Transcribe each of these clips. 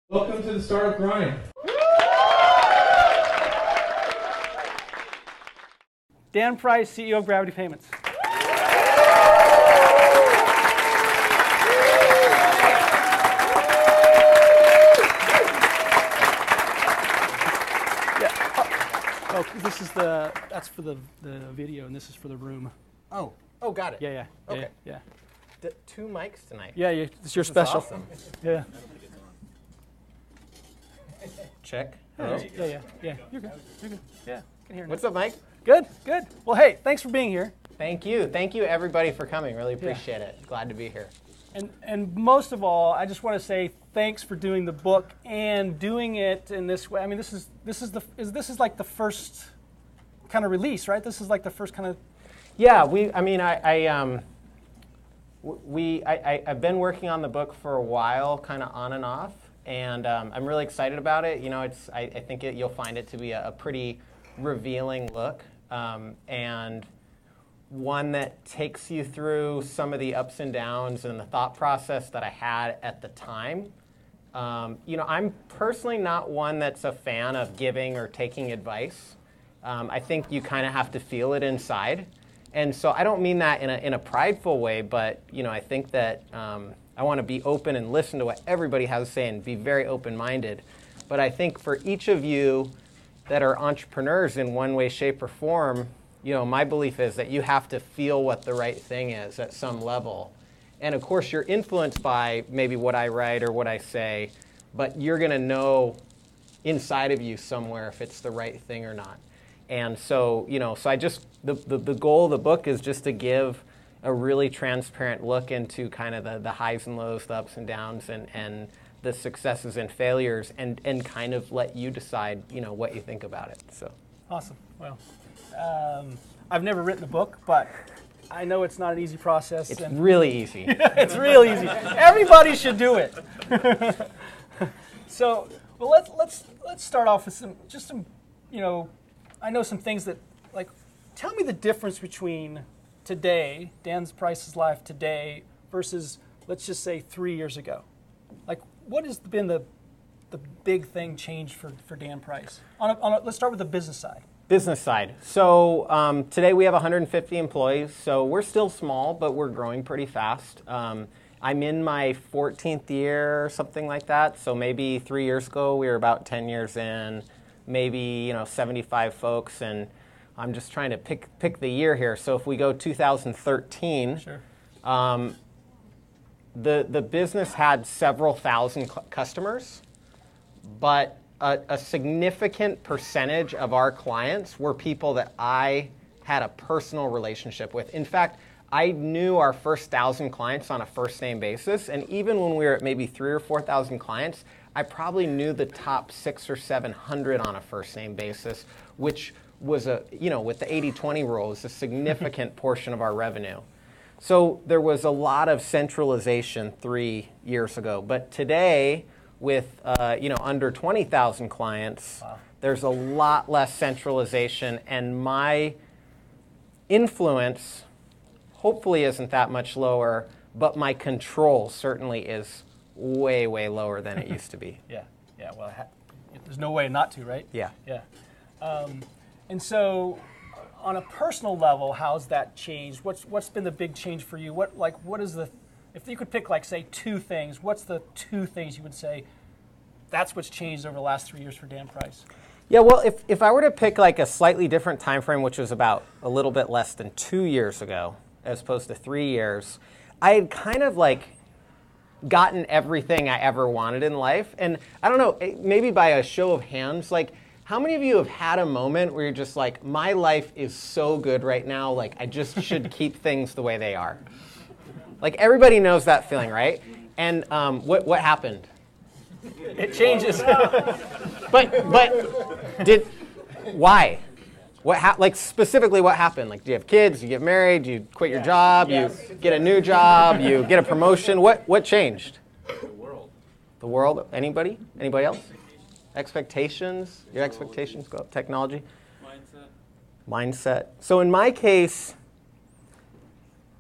Welcome to the Startup Grind. Dan Price, CEO of Gravity Payments. Oh, this is that's for the video, and this is for the room. Oh, got it. Yeah. Okay. Yeah. Two mics tonight. Yeah, it's your This is special. awesome. Yeah. Check. Hello. Yeah. You're good. Yeah, can hear you. What's up, Mike? Good. Well, hey, thanks for being here. Thank you everybody for coming. Really appreciate it. Glad to be here. And most of all, I just want to say thanks for doing the book and doing it in this way. I mean, this is like the first kind of release, right? This is like the first kind of. Yeah, I've been working on the book for a while, kind of on and off, and I'm really excited about it. You know, I think you'll find it to be a pretty revealing look, and one that takes you through some of the ups and downs and the thought process that I had at the time. You know, I'm personally not one that's a fan of giving or taking advice. I think you kind of have to feel it inside. And so I don't mean that in a prideful way, but you know, I think that I want to be open and listen to what everybody has to say and be very open-minded. But I think for each of you that are entrepreneurs in one way, shape, or form, you know, my belief is that you have to feel what the right thing is at some level. And of course, you're influenced by maybe what I write or what I say, but you're going to know inside of you somewhere if it's the right thing or not. And so, you know, the goal of the book is just to give a really transparent look into kind of the highs and lows, the ups and downs, and the successes and failures, and kind of let you decide, you know, what you think about it. So Awesome. Well, I've never written a book, but I know it's not an easy process. It's really easy. It's real easy. Everybody should do it. So, well, let's start off with some, you know, I know some things that, like, tell me the difference between today, Dan Price's life today, versus, let's just say, 3 years ago. Like, what has been the big thing changed for Dan Price? Let's start with the business side. Business side. So today we have 150 employees, so we're still small, but we're growing pretty fast. I'm in my 14th year, something like that. So maybe 3 years ago we were about 10 years in, maybe 75 folks, and I'm just trying to pick the year here. So if we go 2013, sure. The business had several thousand customers, but a significant percentage of our clients were people that I had a personal relationship with. In fact, I knew our first 1,000 clients on a first name basis, and even when we were at maybe 3,000 or 4,000 clients, I probably knew the top 600 or 700 on a first name basis, which was with the 80-20 rule, is a significant portion of our revenue. So there was a lot of centralization 3 years ago, but today, with under 20,000 clients, wow, there's a lot less centralization, and my influence hopefully isn't that much lower, but my control certainly is way, way lower than it used to be. Yeah. Well, there's no way not to, right? Yeah. And so, on a personal level, how's that changed? What's been the big change for you? What is the, if you could pick, like, say, two things, what's the two things you would say that's what's changed over the last 3 years for Dan Price? Yeah, well, if I were to pick like a slightly different time frame, which was about a little bit less than 2 years ago, as opposed to 3 years, I had kind of like gotten everything I ever wanted in life. And I don't know, maybe by a show of hands, like, how many of you have had a moment where you're just like, my life is so good right now, like I just should keep things the way they are? Like, everybody knows that feeling, right? And what happened? It changes. But why? Like, specifically what happened? Like, do you have kids? You get married? Do you quit your job? Yes. You get a new job? You get a promotion? What changed? The world. The world? Anybody? Anybody else? Expectations? Your expectations go up? Technology? Mindset. So in my case,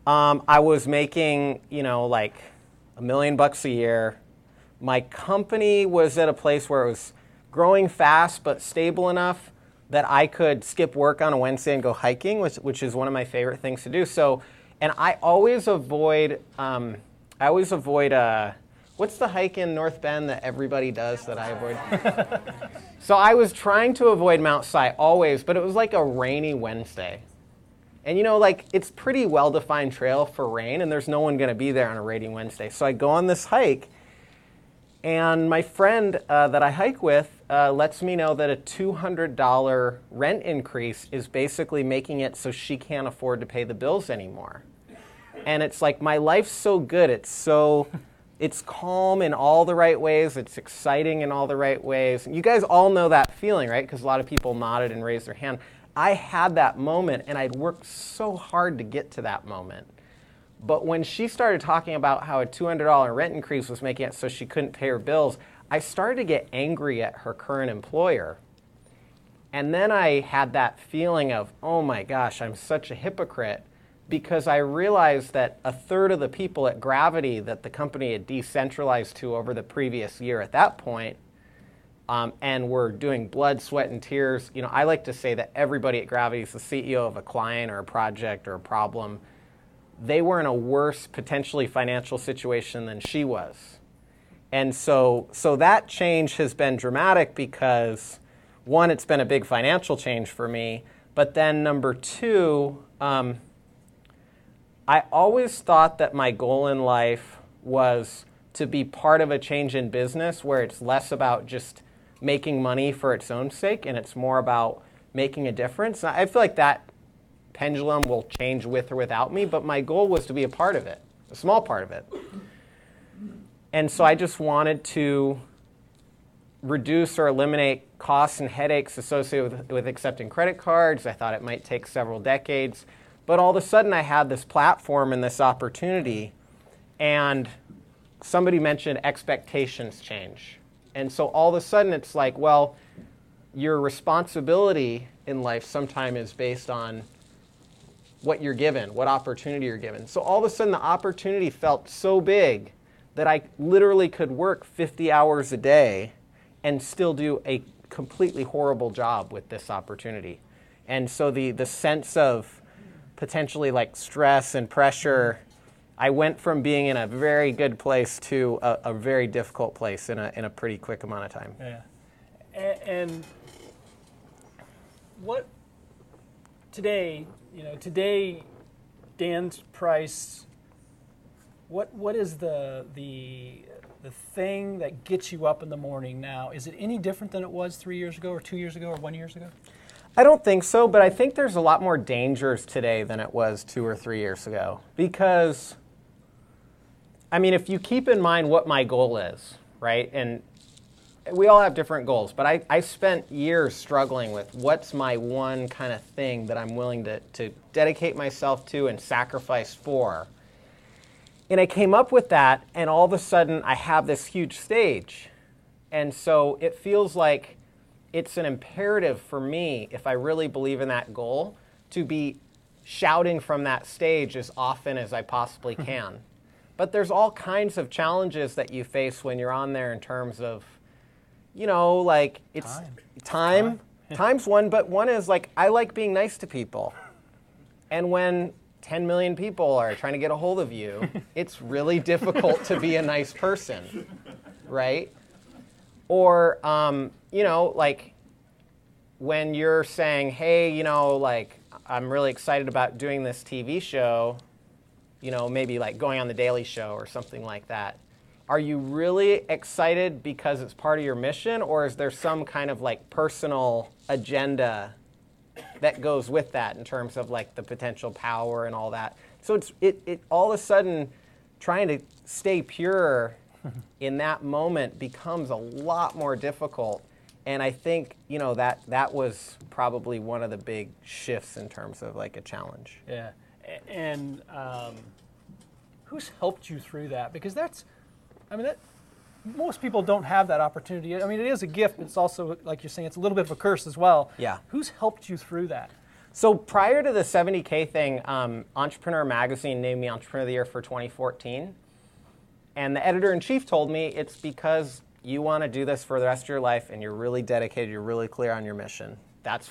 I was making, like $1 million a year, My company was at a place where it was growing fast but stable enough that I could skip work on a Wednesday and go hiking, which is one of my favorite things to do. So, and I always avoid, what's the hike in North Bend that everybody does that I avoid? So I was trying to avoid Mount Si always, but it was like a rainy Wednesday. And it's pretty well-defined trail for rain, and there's no one going to be there on a rainy Wednesday. So I go on this hike, and my friend that I hike with lets me know that a $200 rent increase is basically making it so she can't afford to pay the bills anymore. And it's like, my life's so good. It's calm in all the right ways. It's exciting in all the right ways. You guys all know that feeling, right? Because a lot of people nodded and raised their hand. I had that moment, and I'd worked so hard to get to that moment. But when she started talking about how a $200 rent increase was making it so she couldn't pay her bills, I started to get angry at her current employer. And then I had that feeling of, oh my gosh, I'm such a hypocrite, because I realized that a third of the people at Gravity that the company had decentralized to over the previous year at that point, and were doing blood, sweat, and tears. I like to say that everybody at Gravity is the CEO of a client or a project or a problem. They were in a worse, potentially financial situation than she was. And so that change has been dramatic because, one, it's been a big financial change for me, but then number two, I always thought that my goal in life was to be part of a change in business where it's less about just making money for its own sake and it's more about making a difference. I feel like that pendulum will change with or without me, but my goal was to be a part of it, a small part of it. And so I just wanted to reduce or eliminate costs and headaches associated with accepting credit cards. I thought it might take several decades. But all of a sudden, I had this platform and this opportunity, and somebody mentioned expectations change. And so all of a sudden, it's like, well, your responsibility in life sometimes is based on what you're given, what opportunity you're given. So all of a sudden, the opportunity felt so big that I literally could work 50 hours a day and still do a completely horrible job with this opportunity. And so the sense of potentially like stress and pressure, I went from being in a very good place to a very difficult place in a pretty quick amount of time. Yeah. And what today, Dan's price, what is the thing that gets you up in the morning now? Is it any different than it was 3 years ago or 2 years ago or 1 year ago? I don't think so, but I think there's a lot more dangers today than it was 2 or 3 years ago. Because, I mean, if you keep in mind what my goal is, right? And we all have different goals, but I spent years struggling with what's my one kind of thing that I'm willing to dedicate myself to and sacrifice for. And I came up with that, and all of a sudden I have this huge stage. And so it feels like it's an imperative for me, if I really believe in that goal, to be shouting from that stage as often as I possibly can. But there's all kinds of challenges that you face when you're on there in terms of, like it's time. Time's one, but one is like, I like being nice to people. And when 10 million people are trying to get a hold of you, it's really difficult to be a nice person, right? Or, like when you're saying, hey, like I'm really excited about doing this TV show, maybe like going on the Daily Show or something like that. Are you really excited because it's part of your mission, or is there some kind of like personal agenda that goes with that in terms of like the potential power and all that? So it all of a sudden trying to stay pure in that moment becomes a lot more difficult. And I think, that was probably one of the big shifts in terms of like a challenge. Yeah. And who's helped you through that? Because most people don't have that opportunity. I mean, it is a gift, but it's also, like you're saying, it's a little bit of a curse as well. Yeah. Who's helped you through that? So prior to the 70K thing, Entrepreneur Magazine named me Entrepreneur of the Year for 2014. And the editor-in-chief told me it's because you want to do this for the rest of your life and you're really dedicated, you're really clear on your mission. That's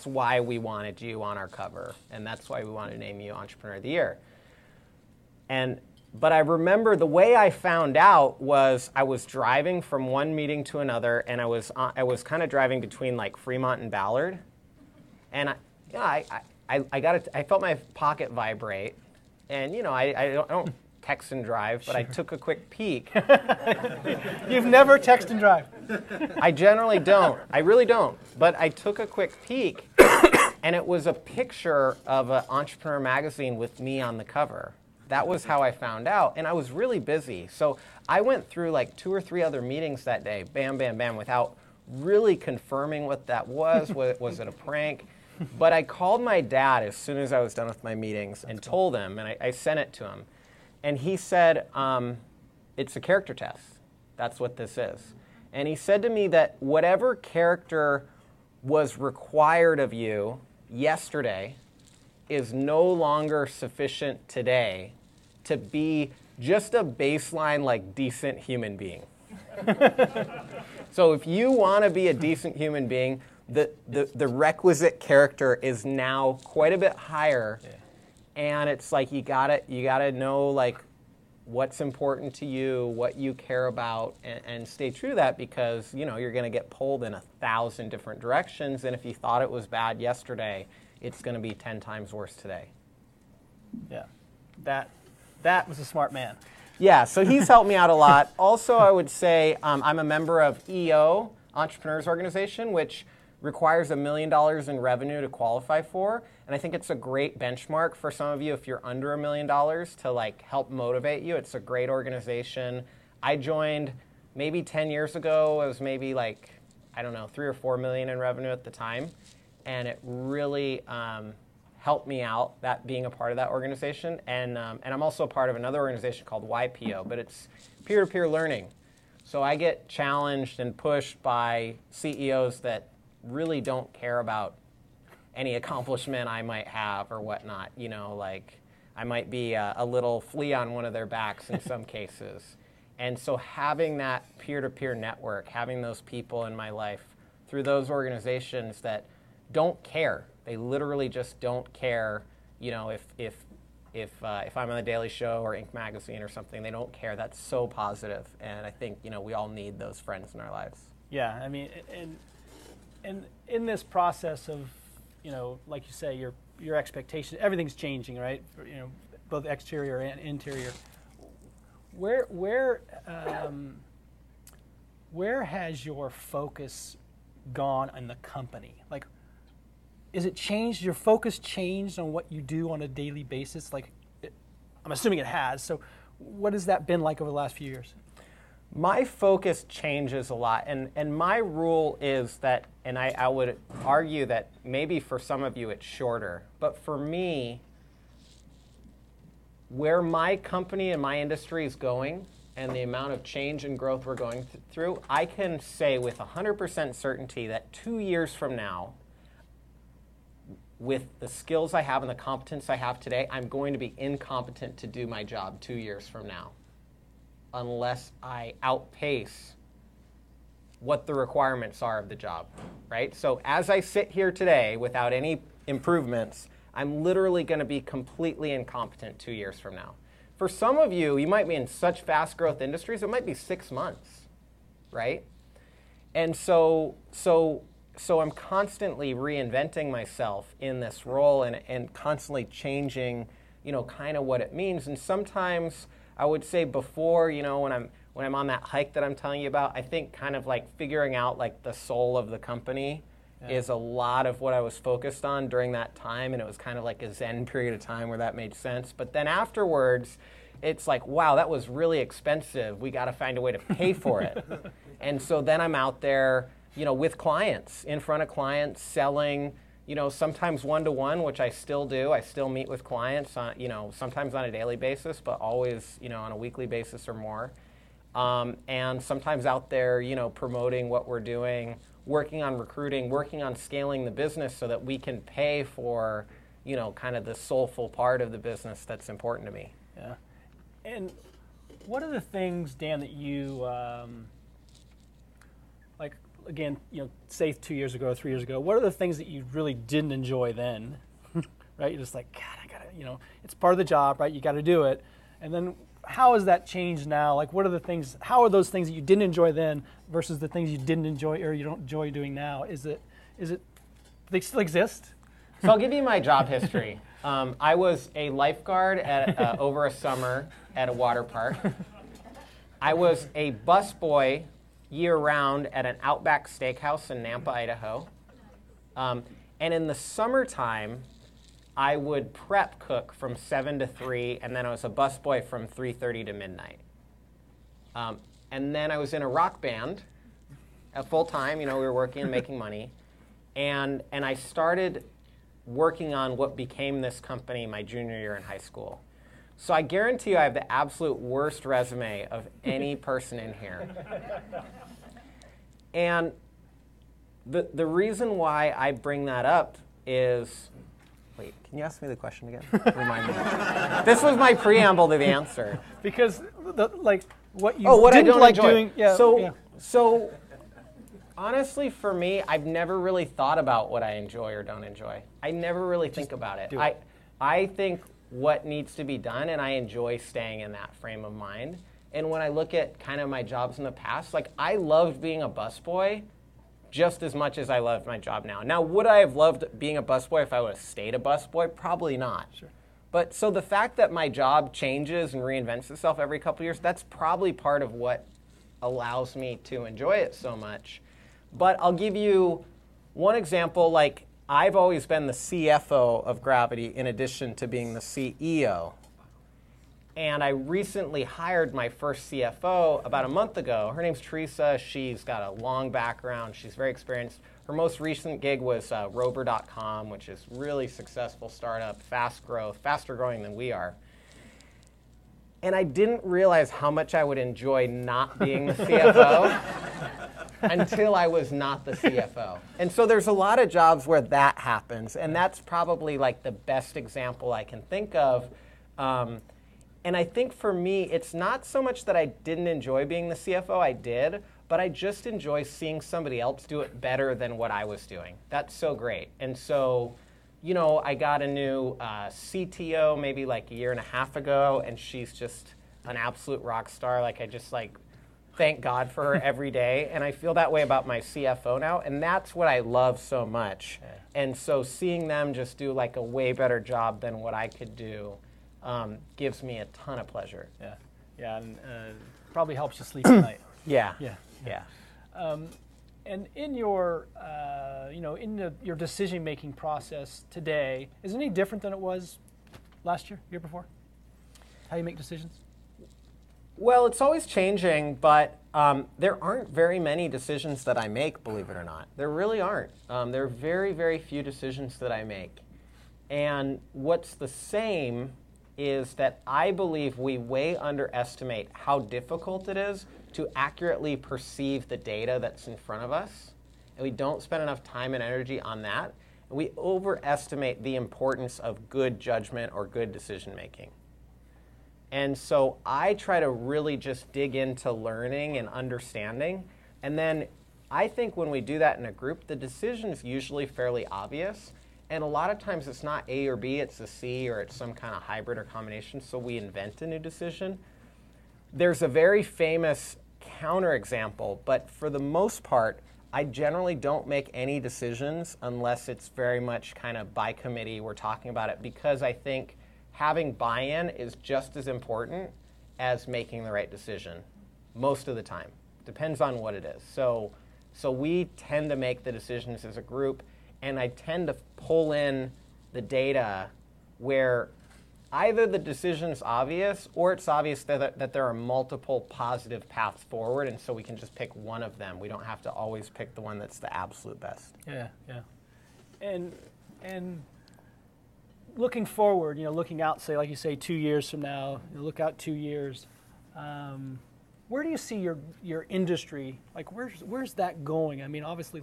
why we wanted you on our cover, and that's why we wanted to name you Entrepreneur of the Year. But I remember the way I found out was I was driving from one meeting to another, and I was kind of driving between like Fremont and Ballard, and I felt my pocket vibrate, and I don't text and drive, but I took a quick peek. You've never text and drive. I generally don't. I really don't. But I took a quick peek, and it was a picture of an Entrepreneur magazine with me on the cover. That was how I found out, and I was really busy. So I went through like 2 or 3 other meetings that day, bam, bam, bam, without really confirming what that was. Was it a prank? But I called my dad as soon as I was done with my meetings and told him, and I sent it to him. And he said, it's a character test. That's what this is. And he said to me that whatever character was required of you yesterday is no longer sufficient today to be just a baseline, like, decent human being. So if you want to be a decent human being, the requisite character is now quite a bit higher. Yeah. And it's like you gotta know like what's important to you, what you care about, and stay true to that, because you're going to get pulled in 1,000 different directions. And if you thought it was bad yesterday, it's going to be 10 times worse today. Yeah, that was a smart man. Yeah, so he's helped me out a lot. Also, I would say I'm a member of EO, Entrepreneurs Organization, which requires $1 million in revenue to qualify for. And I think it's a great benchmark for some of you if you're under $1 million to like help motivate you. It's a great organization. I joined maybe 10 years ago. It was maybe like, I don't know, 3 or 4 million in revenue at the time. And it really helped me out, that being a part of that organization. And I'm also a part of another organization called YPO, but it's peer-to-peer learning. So I get challenged and pushed by CEOs that really don't care about any accomplishment I might have or whatnot. Like I might be a little flea on one of their backs in some cases. And so having that peer-to-peer network, having those people in my life through those organizations that don't care, they literally just don't care, if I'm on the Daily Show or Inc. Magazine or something, they don't care. That's so positive. And I think, we all need those friends in our lives. Yeah, I mean, and in this process of, like you say, your expectations, everything's changing, right? Both exterior and interior. Where has your focus gone in the company? Like, is it changed? Your focus changed on what you do on a daily basis? Like, I'm assuming it has. So, what has that been like over the last few years? My focus changes a lot, and my rule is that, and I would argue that maybe for some of you it's shorter, but for me, where my company and my industry is going and the amount of change and growth we're going through, I can say with 100% certainty that 2 years from now, with the skills I have and the competence I have today, I'm going to be incompetent to do my job 2 years from now, unless I outpace what the requirements are of the job, right? So as I sit here today without any improvements, I'm literally going to be completely incompetent 2 years from now. For some of you, you might be in such fast growth industries, it might be 6 months, right? And so I'm constantly reinventing myself in this role and constantly changing, kind of what it means. And sometimes I would say before, when I'm on that hike that I'm telling you about, I think kind of like figuring out like the soul of the company is a lot of what I was focused on during that time. And it was kind of like a Zen period of time where that made sense. But then afterwards, it's like, wow, that was really expensive. We got to find a way to pay for it. And so then I'm out there, with clients, in front of clients, selling, sometimes one-to-one, which I still do. I still meet with clients, sometimes on a daily basis, but always, on a weekly basis or more. And sometimes out there, promoting what we're doing, working on recruiting, working on scaling the business so that we can pay for, kind of the soulful part of the business that's important to me. Yeah. And what are the things, Dan, that you like? Again, say 2 years ago, 3 years ago. What are the things that you really didn't enjoy then? Right? You're just like, God, I gotta, it's part of the job, right? You got to do it. And then, how has that changed now? Like, what are the things? How are those things that you didn't enjoy then versus the things you didn't enjoy or you don't enjoy doing now? Is it? They still exist? So I'll give you my job history. I was a lifeguard at over a summer at a water park. I was a busboy year-round at an Outback Steakhouse in Nampa, Idaho. And in the summertime, I would prep cook from 7 to 3, and then I was a busboy from 3:30 to midnight. And then I was in a rock band at full time. We were working and making money. And I started working on what became this company my junior year in high school. So I guarantee you I have the absolute worst resume of any person in here. And the reason why I bring that up is, wait, can you ask me the question again? Remind me. This was my preamble to the answer. Because what you what didn't I don't like enjoy. doing. Yeah, So honestly, for me, I've never really thought about what I enjoy or don't enjoy. I never really think about it. I think what needs to be done, and I enjoy staying in that frame of mind. And when I look at kind of my jobs in the past, I loved being a busboy just as much as I love my job now. Now, would I have loved being a busboy if I would have stayed a busboy? Probably not. Sure. But so the fact that my job changes and reinvents itself every couple of years, that's probably part of what allows me to enjoy it so much. But I'll give you one example. I've always been the CFO of Gravity in addition to being the CEO. And I recently hired my first CFO about a month ago. Her name's Teresa. She's got a long background. She's very experienced. Her most recent gig was Rover.com, which is really successful startup, fast growth, faster growing than we are. And I didn't realize how much I would enjoy not being the CFO until I was not the CFO. And so there's a lot of jobs where that happens. And that's probably the best example I can think of. And I think for me, it's not so much that I didn't enjoy being the CFO, I did, but I just enjoy seeing somebody else do it better than what I was doing. That's so great. And so, I got a new CTO maybe a year and a half ago, and she's just an absolute rock star. I just thank God for her every day. And I feel that way about my CFO now, and that's what I love so much. Yeah. And so seeing them just do a way better job than what I could do gives me a ton of pleasure. Yeah, and probably helps you sleep at night. Yeah. And in your, your decision-making process today, is it any different than it was last year before? How you make decisions? Well, it's always changing, but there aren't very many decisions that I make, believe it or not. There really aren't. There are very, very few decisions that I make. And what's the same is that I believe we way underestimate how difficult it is to accurately perceive the data that's in front of us. And we don't spend enough time and energy on that. And we overestimate the importance of good judgment or good decision making. And so I try to really just dig into learning and understanding. And then I think when we do that in a group, the decision is usually fairly obvious. And a lot of times it's not A or B, it's a C, or it's some kind of hybrid or combination, so we invent a new decision. There's a very famous counterexample, but for the most part, I generally don't make any decisions unless it's very much kind of by committee, we're talking about it, because I think having buy-in is just as important as making the right decision, most of the time. Depends on what it is. So we tend to make the decisions as a group, and I tend to pull in the data where either the decision's obvious or it's obvious that there are multiple positive paths forward, and so we can just pick one of them. We don't have to always pick the one that's the absolute best. Yeah. And looking forward, looking out, say, like you say, 2 years from now, look out 2 years, where do you see your industry? Where's that going? I mean, obviously,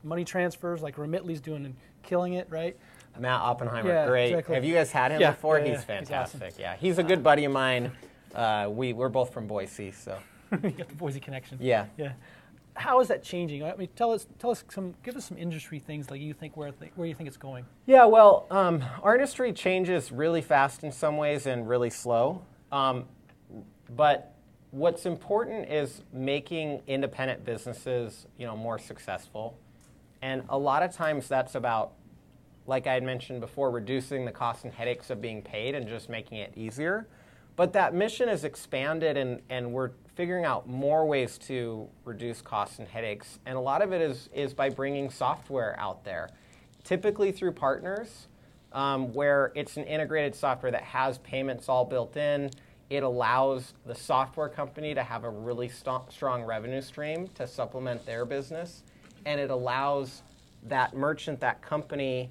money transfers, like Remitly's doing and killing it, right? Matt Oppenheimer, great. Exactly. Have you guys had him before? He's fantastic. He's awesome. Yeah, he's a good buddy of mine. We're both from Boise, so. You got the Boise connection. Yeah. Yeah. How is that changing? I mean, give us some industry things like you think where you think it's going. Yeah, well, our industry changes really fast in some ways and really slow. But what's important is making independent businesses, more successful. And a lot of times that's about, like I had mentioned before, reducing the costs and headaches of being paid and just making it easier. But that mission has expanded, and we're figuring out more ways to reduce costs and headaches. And a lot of it is by bringing software out there, typically through partners, where it's an integrated software that has payments all built in. It allows the software company to have a really strong revenue stream to supplement their business. And it allows that merchant, that company,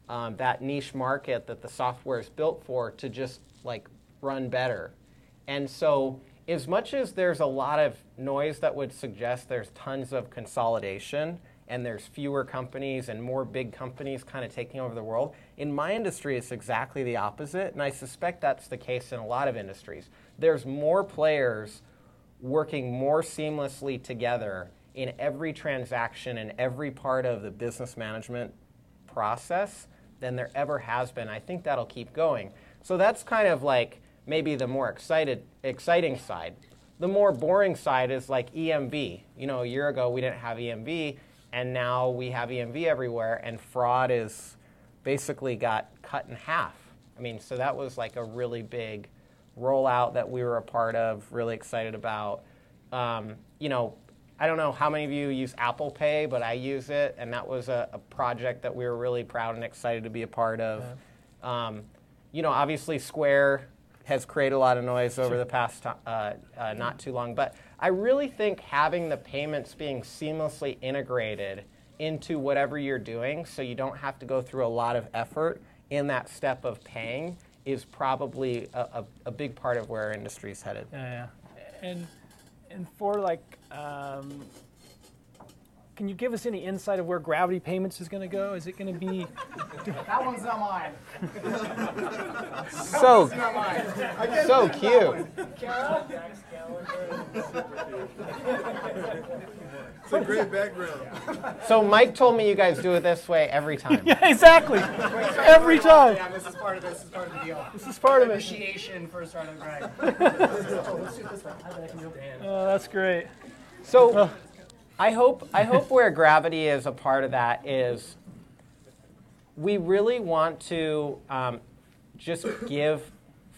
that niche market that the software is built for to just run better. And so as much as there's a lot of noise that would suggest there's tons of consolidation and there's fewer companies and more big companies kind of taking over the world, in my industry it's exactly the opposite, and I suspect that's the case in a lot of industries. There's more players working more seamlessly together in every transaction and every part of the business management process than there ever has been. I think that'll keep going. So that's kind of maybe the more exciting side. The more boring side is EMV. A year ago we didn't have EMV, and now we have EMV everywhere, and fraud is basically got cut in half. So that was a really big rollout that we were a part of, really excited about. I don't know how many of you use Apple Pay, but I use it, and that was a project that we were really proud and excited to be a part of. Obviously Square has created a lot of noise over the past not too long, but I really think having the payments being seamlessly integrated into whatever you're doing so you don't have to go through a lot of effort in that step of paying is probably a big part of where our industry is headed. Yeah. And for can you give us any insight of where Gravity Payments is going to go? Is it going to be? That one's not mine. So cute. Carol? It's a great background. So Mike told me you guys do it this way every time. Yeah, exactly. Every time. Yeah, this is part of the deal. This is part of it. Initiation for startup Greg. Oh, that's great. So I hope where Gravity is a part of that is we really want to just give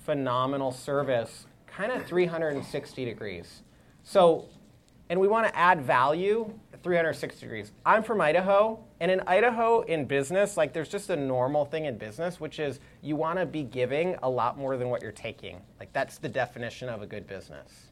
phenomenal service kind of 360 degrees. So, and we want to add value 360 degrees. I'm from Idaho, and in Idaho, in business, there's just a normal thing in business, which is you want to be giving a lot more than what you're taking. That's the definition of a good business.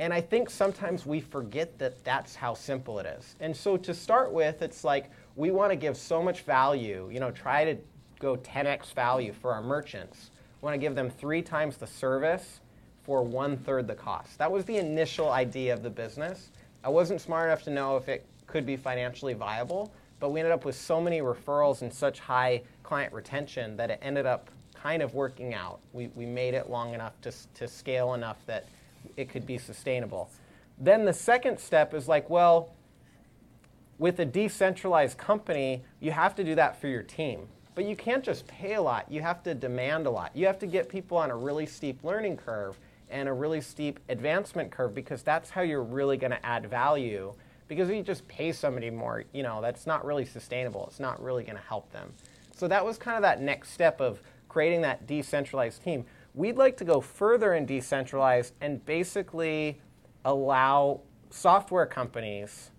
And I think sometimes we forget that that's how simple it is. And so to start with, it's we want to give so much value, try to go 10x value for our merchants. We want to give them 3 times the service for 1/3 the cost. That was the initial idea of the business. I wasn't smart enough to know if it could be financially viable, but we ended up with so many referrals and such high client retention that it ended up kind of working out. We made it long enough to scale enough that it could be sustainable. Then the second step is with a decentralized company, you have to do that for your team. But you can't just pay a lot. You have to demand a lot. You have to get people on a really steep learning curve and a really steep advancement curve, because that's how you're really going to add value. Because if you just pay somebody more, that's not really sustainable. It's not really going to help them. So that was kind of that next step of creating that decentralized team. We'd like to go further and decentralize and basically allow software companies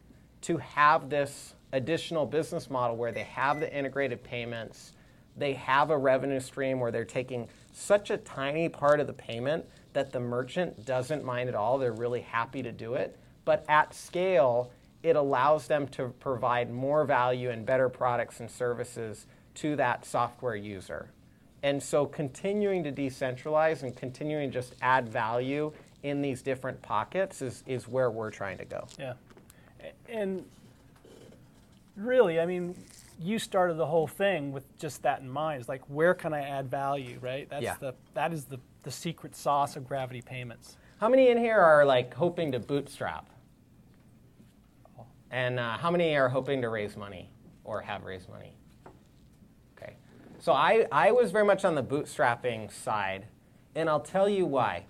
to have this additional business model where they have the integrated payments, they have a revenue stream where they're taking such a tiny part of the payment that the merchant doesn't mind at all. They're really happy to do it. But at scale, it allows them to provide more value and better products and services to that software user. And so continuing to decentralize and continuing to just add value in these different pockets is where we're trying to go. Yeah. And really, you started the whole thing with just that in mind. It's like, where can I add value, right? That is the secret sauce of Gravity Payments. How many in here are like hoping to bootstrap? And how many are hoping to raise money or have raised money? Okay. So I was very much on the bootstrapping side, and I'll tell you why.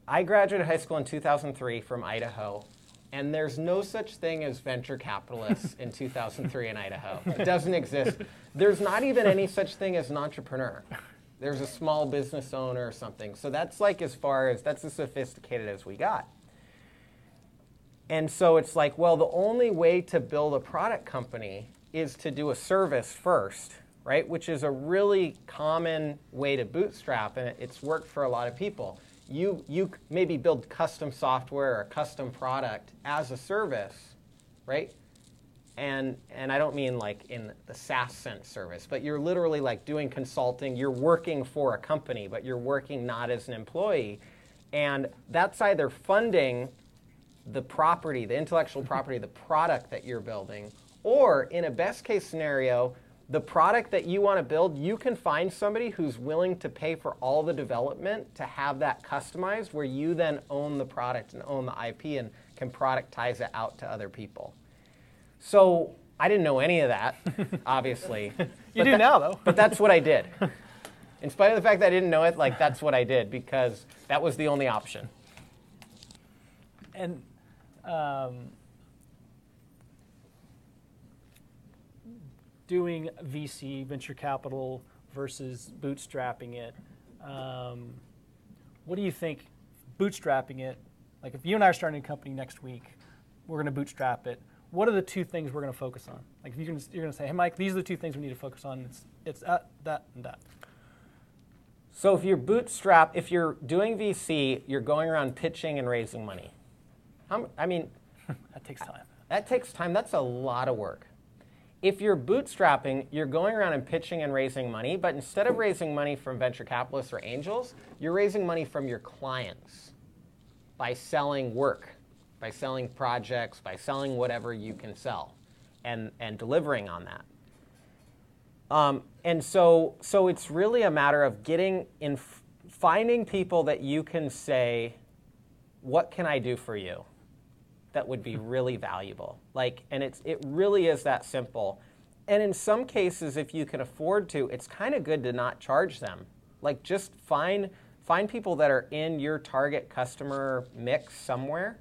I graduated high school in 2003 from Idaho, and there's no such thing as venture capitalists in 2003 in Idaho. It doesn't exist. There's not even any such thing as an entrepreneur. There's a small business owner or something. So that's like that's as sophisticated as we got. And so it's like, well, the only way to build a product company is to do a service first, right? Which is a really common way to bootstrap, and it's worked for a lot of people. You maybe build custom software or a custom product as a service, right? And I don't mean like in the SaaS sense service, but you're literally like doing consulting. You're working for a company, but you're working not as an employee. And that's either funding the property, the intellectual property, the product that you're building, or in a best case scenario, the product that you want to build, you can find somebody who's willing to pay for all the development to have that customized, where you then own the product and own the IP and can productize it out to other people. So I didn't know any of that, obviously. You do now, though. But that's what I did. In spite of the fact that I didn't know it, like that's what I did, because that was the only option. And doing VC, venture capital, versus bootstrapping it, what do you think, bootstrapping it, like if you and I are starting a company next week, we're going to bootstrap it, what are the two things we're going to focus on? Like if you're going to say, hey Mike, these are the two things we need to focus on, it's that, and that. So if you're doing VC, you're going around pitching and raising money. That takes time. That takes time. That's a lot of work. If you're bootstrapping, you're going around and pitching and raising money, but instead of raising money from venture capitalists or angels, you're raising money from your clients by selling work, by selling projects, by selling whatever you can sell, and delivering on that. And so it's really a matter of finding people that you can say, what can I do for you that would be really valuable? And it really is that simple. And in some cases, if you can afford to, it's kind of good to not charge them. Like just find people that are in your target customer mix somewhere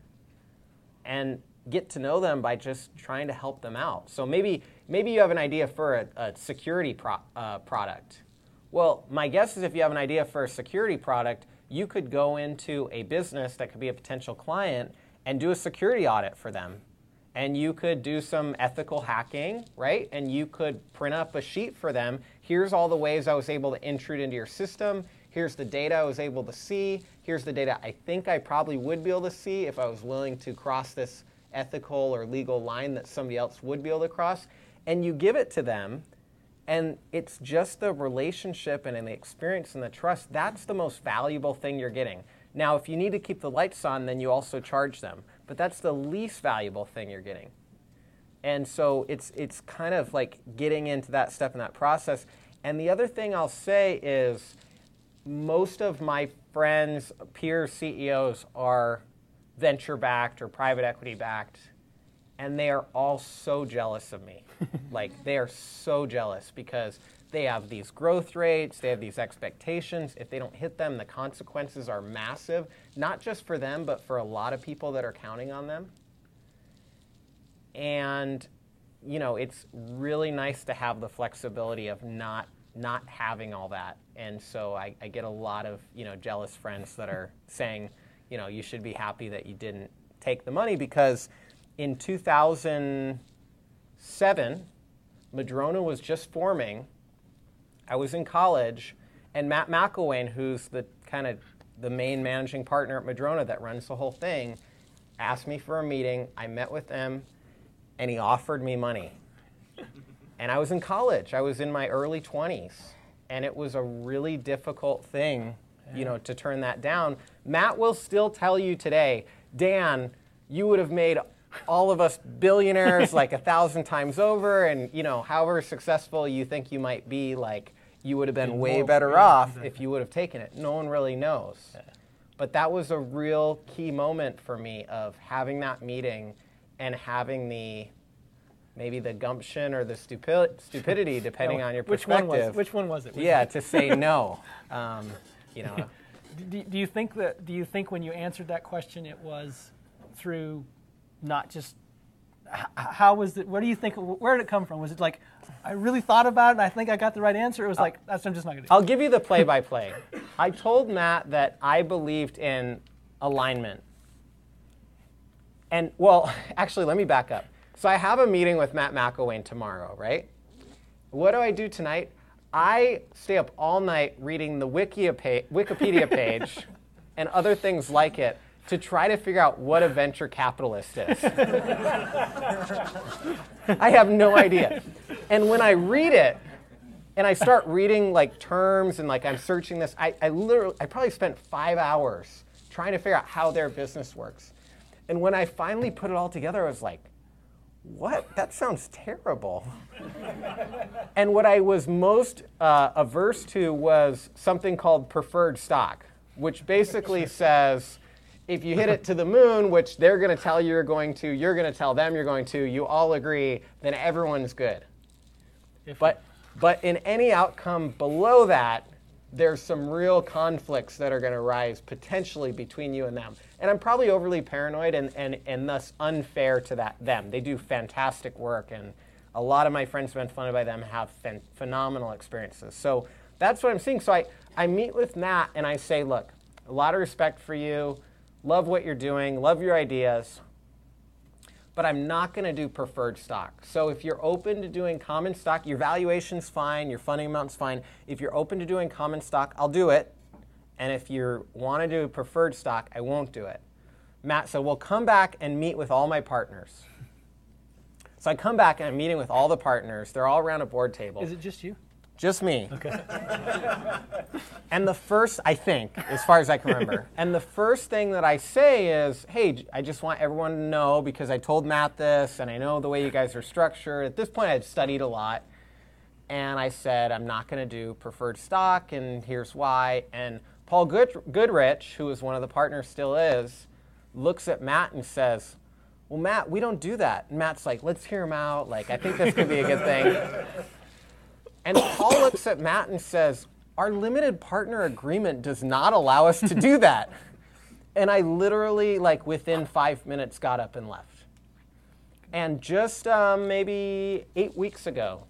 and get to know them by just trying to help them out. So maybe you have an idea for a security product. Well, my guess is if you have an idea for a security product, you could go into a business that could be a potential client and do a security audit for them. And you could do some ethical hacking, right? And you could print up a sheet for them. Here's all the ways I was able to intrude into your system. Here's the data I was able to see. Here's the data I think I probably would be able to see if I was willing to cross this ethical or legal line that somebody else would be able to cross. And you give it to them, and it's just the relationship and the experience and the trust. That's the most valuable thing you're getting. Now, if you need to keep the lights on, then you also charge them. But that's the least valuable thing you're getting. And so it's kind of like getting into that step in that process. And the other thing I'll say is most of my friends, peer CEOs are venture-backed or private equity-backed, and they are all so jealous of me. They are so jealous because they have these growth rates, they have these expectations. If they don't hit them, the consequences are massive, not just for them, but for a lot of people that are counting on them. And, it's really nice to have the flexibility of not having all that. And so I get a lot of, jealous friends that are saying, you should be happy that you didn't take the money, because in 2007, Madrona was just forming. I was in college, and Matt McElwain, who's the main managing partner at Madrona that runs the whole thing, asked me for a meeting. I met with him, and he offered me money. And I was in college. I was in my early 20s, and it was a really difficult thing, to turn that down. Matt will still tell you today, Dan, you would have made all of us billionaires like 1,000 times over, and however successful you think you might be, like you would have been way better off if you would have taken it. No one really knows. Yeah. But that was a real key moment for me of having that meeting and having maybe the gumption or the stupidity, depending on your perspective. Which one was it? To say no. Do you think when you answered that question, it was through not just how was it? What do you think? Where did it come from? Was it like I really thought about it and I think I got the right answer? It was like I'm just not gonna do it. I'll give you the play-by-play. I told Matt that I believed in alignment. And actually, let me back up. So I have a meeting with Matt McElwain tomorrow, right? What do I do tonight? I stay up all night reading the Wikipedia page and other things like it to try to figure out what a venture capitalist is. I have no idea. And when I read it, and I start reading like terms and like I'm searching this, I probably spent 5 hours trying to figure out how their business works. And when I finally put it all together, I was like, what? That sounds terrible. And what I was most averse to was something called preferred stock, which basically says, if you hit it to the moon, which they're going to tell you you're going to, you're going to tell them you're going to, you all agree, then everyone's good. But in any outcome below that, there's some real conflicts that are going to rise potentially between you and them. And I'm probably overly paranoid and thus unfair to them. They do fantastic work, and a lot of my friends who have been funded by them have phenomenal experiences. So that's what I'm seeing. So I meet with Matt and I say, look, a lot of respect for you, love what you're doing, love your ideas, but I'm not going to do preferred stock. So if you're open to doing common stock, your valuation's fine, your funding amount's fine. If you're open to doing common stock, I'll do it. And if you want to do preferred stock, I won't do it. Matt said, well, come back and meet with all my partners. So I come back and I'm meeting with all the partners. They're all around a board table. Is it just you? Just me. Okay. And the first, I think, as far as I can remember, and the first thing that I say is, hey, I just want everyone to know, because I told Matt this, and I know the way you guys are structured. At this point, I'd studied a lot. And I said, I'm not going to do preferred stock, and here's why. And Paul Goodrich, who is one of the partners, still is, looks at Matt and says, well, Matt, we don't do that. And Matt's like, let's hear him out. Like, I think this could be a good thing. And Paul looks at Matt and says, our limited partner agreement does not allow us to do that. And I literally, like within 5 minutes, got up and left. And just maybe 8 weeks ago,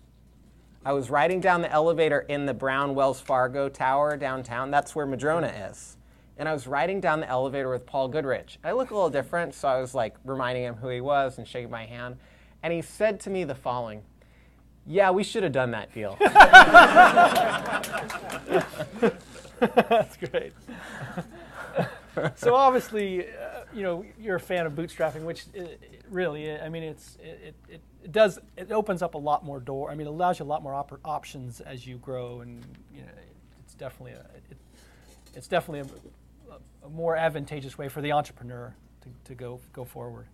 I was riding down the elevator in the brown Wells Fargo Tower downtown. That's where Madrona is. And I was riding down the elevator with Paul Goodrich. I look a little different, so I was like reminding him who he was and shaking my hand. And he said to me the following, yeah, we should have done that deal. That's great. So obviously, you're a fan of bootstrapping, which really, I mean, it opens up a lot more door. I mean, it allows you a lot more options as you grow, and it's definitely a more advantageous way for the entrepreneur to go forward.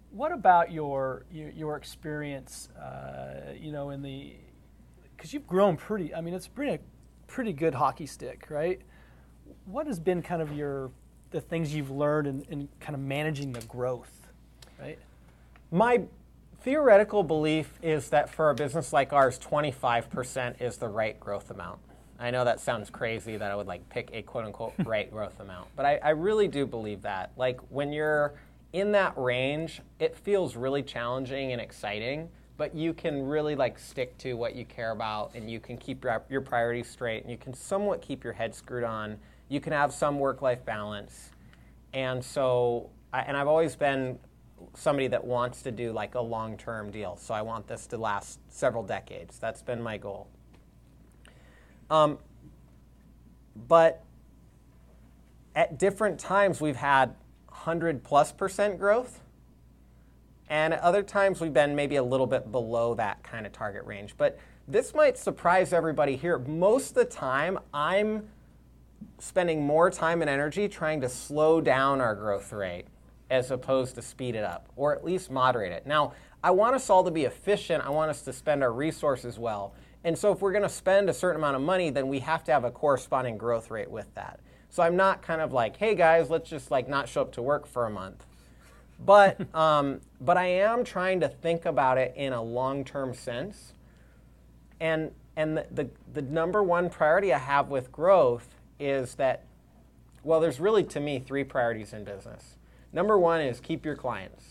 What about your experience, because you've grown pretty, I mean, it's been a pretty good hockey stick, right? What has been kind of the things you've learned in kind of managing the growth, right? My theoretical belief is that for a business like ours, 25% is the right growth amount. I know that sounds crazy that I would like pick a quote-unquote right growth amount, but I really do believe that. Like when you're in that range, it feels really challenging and exciting, but you can really like stick to what you care about, and you can keep your priorities straight, and you can somewhat keep your head screwed on. You can have some work-life balance. And so, and I've always been somebody that wants to do like a long-term deal. So I want this to last several decades. That's been my goal. But at different times, we've had 100+% growth. And at other times, we've been maybe a little bit below that kind of target range. But this might surprise everybody here. Most of the time, I'm spending more time and energy trying to slow down our growth rate as opposed to speed it up, or at least moderate it. Now, I want us all to be efficient. I want us to spend our resources well. And so if we're going to spend a certain amount of money, then we have to have a corresponding growth rate with that. So I'm not kind of like, hey guys, let's just like not show up to work for a month. But I am trying to think about it in a long-term sense. And the number one priority I have with growth is that, well, there's really, to me, 3 priorities in business. Number 1 is keep your clients.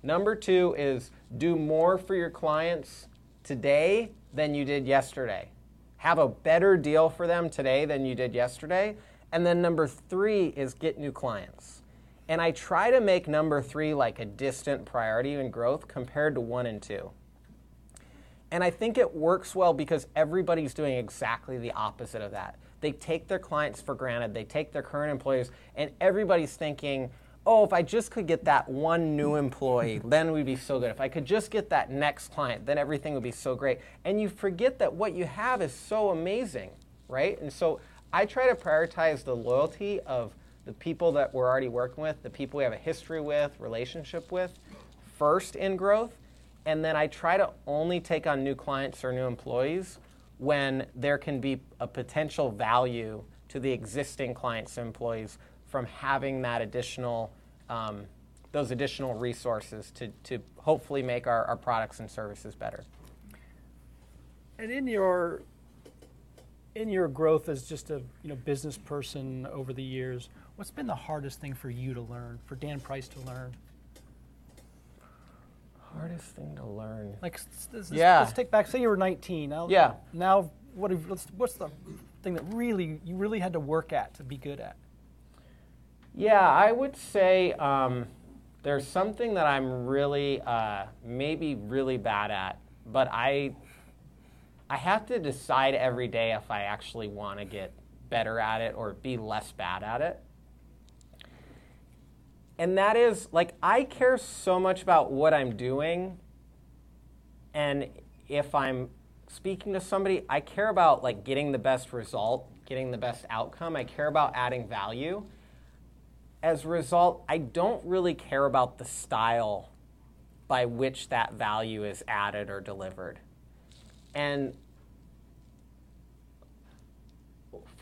Number 2 is do more for your clients today than you did yesterday. Have a better deal for them today than you did yesterday. And then number 3 is get new clients. And I try to make number 3 like a distant priority in growth compared to 1 and 2. And I think it works well because everybody's doing exactly the opposite of that. They take their clients for granted. They take their current employees, and everybody's thinking, oh, if I just could get that one new employee, then we'd be so good. If I could just get that next client, then everything would be so great. And you forget that what you have is so amazing, right? And so I try to prioritize the loyalty of the people that we're already working with, the people we have a history with, relationship with, first in growth. And then I try to only take on new clients or new employees when there can be a potential value to the existing clients and employees from having that additional, those additional resources to hopefully make our products and services better. And in your growth as just a business person over the years, what's been the hardest thing for you to learn, for Dan Price to learn? Hardest thing to learn. Like, Yeah. let's take back. Say you were 19. Now, Yeah. Now, what's the thing that you really had to work at to be good at? Yeah, I would say there's something that I'm really, maybe really bad at, but I have to decide every day if I actually want to get better at it or be less bad at it. And that is, like, I care so much about what I'm doing. And if I'm speaking to somebody, I care about, like, getting the best result, getting the best outcome. I care about adding value. As a result, I don't really care about the style by which that value is added or delivered. And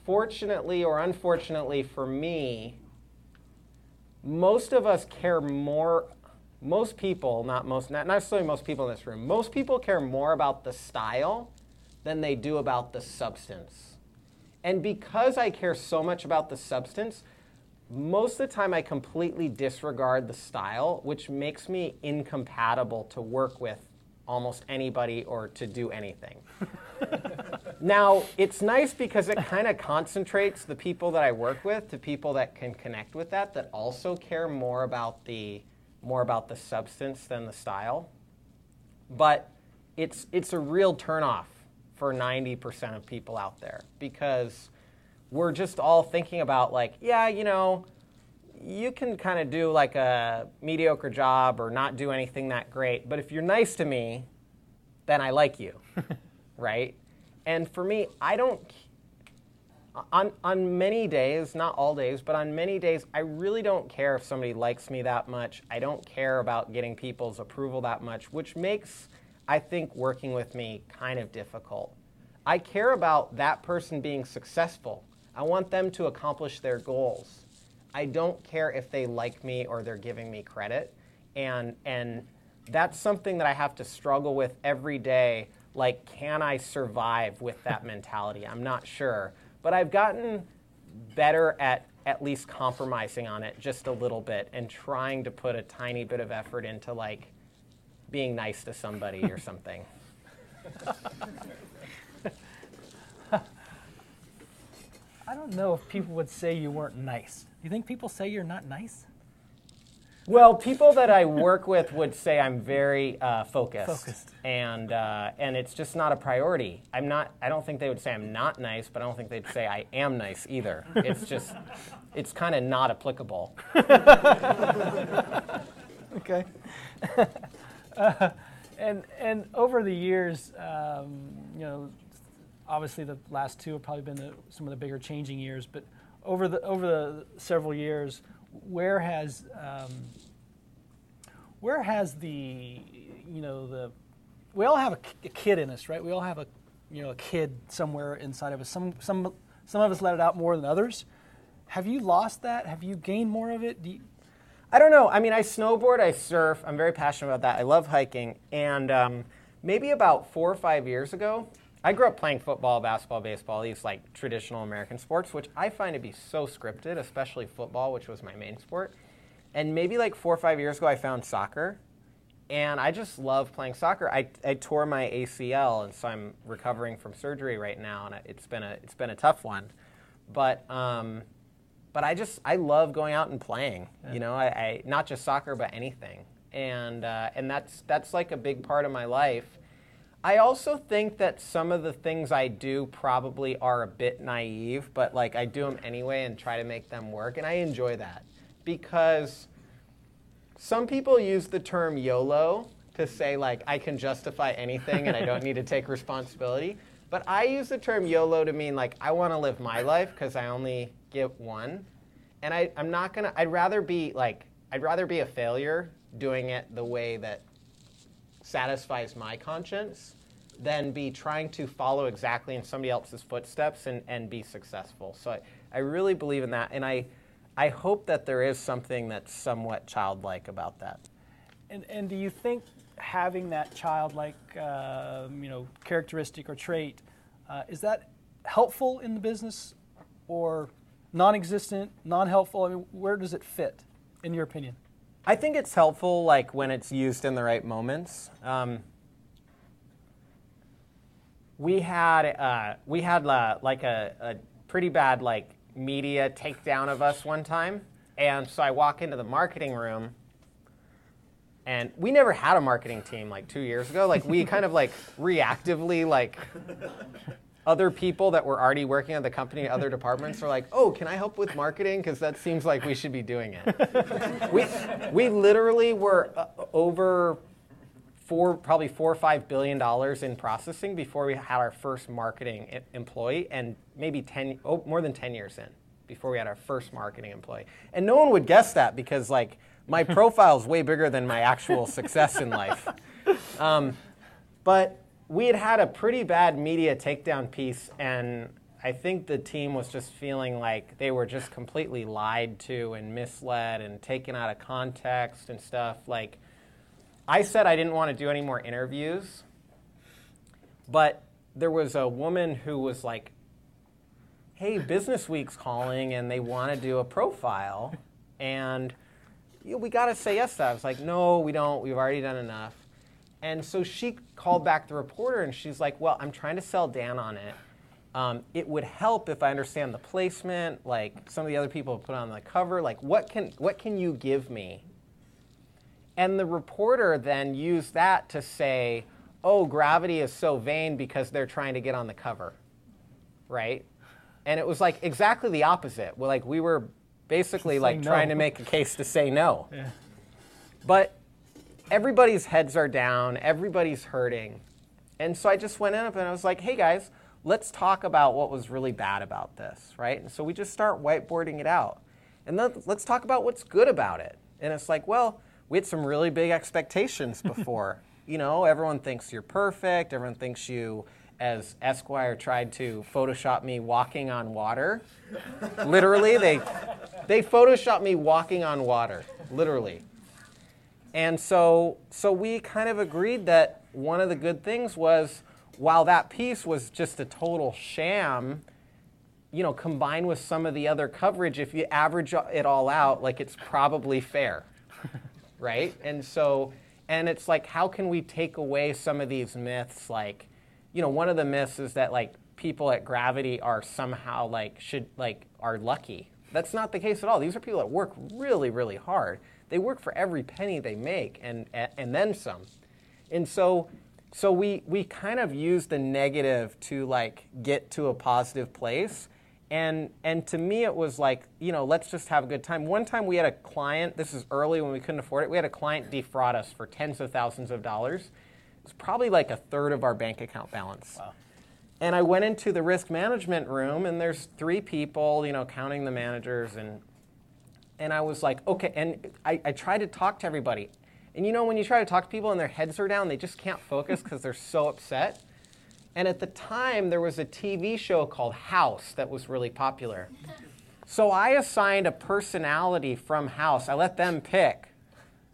fortunately or unfortunately for me, most of us care more, most people, not necessarily most people in this room, most people care more about the style than they do about the substance. And because I care so much about the substance, most of the time I completely disregard the style, which makes me incompatible to work with almost anybody or to do anything. Now, it's nice because it kind of concentrates the people that I work with to people that can connect with that also care more about the substance than the style. But it's a real turnoff for 90% of people out there because we're just all thinking about like, yeah, you can kind of do like a mediocre job or not do anything that great, but if you're nice to me, then I like you, right? And for me, I don't, on many days, not all days, but on many days, I really don't care if somebody likes me that much. I don't care about getting people's approval that much, which makes, I think, working with me kind of difficult. I care about that person being successful. I want them to accomplish their goals. I don't care if they like me or they're giving me credit. And that's something that I have to struggle with every day. Like, can I survive with that mentality? I'm not sure. But I've gotten better at least compromising on it just a little bit and trying to put a tiny bit of effort into, like, being nice to somebody or something. I don't know if people would say you weren't nice. Do you think people say you're not nice? Well, people that I work with would say I'm very focused. And it's just not a priority. I don't think they would say I'm not nice, but I don't think they'd say I am nice either. It's kind of not applicable. Okay. And over the years, obviously the last 2 have probably been some of the bigger changing years, but over the several years, where has the, you know, we all have a kid in us, right? We all have a kid somewhere inside of us. Some of us let it out more than others. Have you lost that? Have you gained more of it? I don't know. I mean, I snowboard, I surf. I'm very passionate about that. I love hiking. And maybe about 4 or 5 years ago, I grew up playing football, basketball, baseball, these like traditional American sports, which I find to be so scripted, especially football, which was my main sport. And maybe like 4 or 5 years ago, I found soccer. And I just love playing soccer. I tore my ACL, and so I'm recovering from surgery right now, and it's been a tough one. But I love going out and playing. Yeah. You know, I not just soccer, but anything. And that's like a big part of my life. I also think that some of the things I do probably are a bit naive, but like I do them anyway and try to make them work, and I enjoy that because some people use the term YOLO to say, like, I can justify anything and I don't need to take responsibility. But I use the term YOLO to mean, like, I want to live my life because I only get one. And I'd rather be a failure doing it the way that satisfies my conscience than be trying to follow exactly in somebody else's footsteps and be successful. So I really believe in that. And I hope that there is something that's somewhat childlike about that. And do you think having that childlike, characteristic or trait, is that helpful in the business or non-existent, non-helpful? I mean, where does it fit, in your opinion? I think it's helpful, like when it's used in the right moments. We had like a pretty bad like media takedown of us one time. And so I walk into the marketing room, and we never had a marketing team like 2 years ago. Like we kind of like reactively like other people that were already working at the company, other departments are like, oh, can I help with marketing? Because that seems like we should be doing it. we literally were over probably $4 or $5 billion in processing before we had our first marketing employee, and maybe more than 10 years in before we had our first marketing employee. And no one would guess that because like my profile is way bigger than my actual success in life. But we had a pretty bad media takedown piece, and I think the team was just feeling like they were just completely lied to and misled and taken out of context and stuff. Like, I said I didn't want to do any more interviews, but there was a woman who was like, hey, Business Week's calling and they want to do a profile, and we got to say yes to that. I was like, no, we don't. We've already done enough. And so she called back the reporter, and she's like, well, I'm trying to sell Dan on it. It would help if I understand the placement, like some of the other people put on the cover. Like, what can you give me? And the reporter then used that to say, oh, Gravity is so vain because they're trying to get on the cover, right? And it was like exactly the opposite. Well, like we were basically like trying to make a case to say no. Yeah. But everybody's heads are down, everybody's hurting. And so I just went up and I was like, hey guys, let's talk about what was really bad about this, right? And so we just start whiteboarding it out. And then let's talk about what's good about it. And it's like, well, we had some really big expectations before. You know, everyone thinks you're perfect. Everyone thinks you, as Esquire tried to Photoshop me walking on water. Literally, they Photoshopped me walking on water, literally. And so we kind of agreed that one of the good things was, while that piece was just a total sham, you know, combined with some of the other coverage, if you average it all out, like it's probably fair. Right? And it's like, how can we take away some of these myths? Like, you know, one of the myths is that like people at Gravity are somehow are lucky. That's not the case at all. These are people that work really, really hard. They work for every penny they make and then some. And so we kind of use the negative to like get to a positive place. And to me, it was like, you know, let's just have a good time. One time we had a client, this is early when we couldn't afford it, we had a client defraud us for tens of thousands of dollars. It was probably like a third of our bank account balance. Wow. And I went into the risk management room, and there's 3 people, you know, counting the managers, and And I was like, okay. And I tried to talk to everybody. And you know, when you try to talk to people and their heads are down, they just can't focus because they're so upset. And at the time, there was a TV show called House that was really popular. So I assigned a personality from House. I let them pick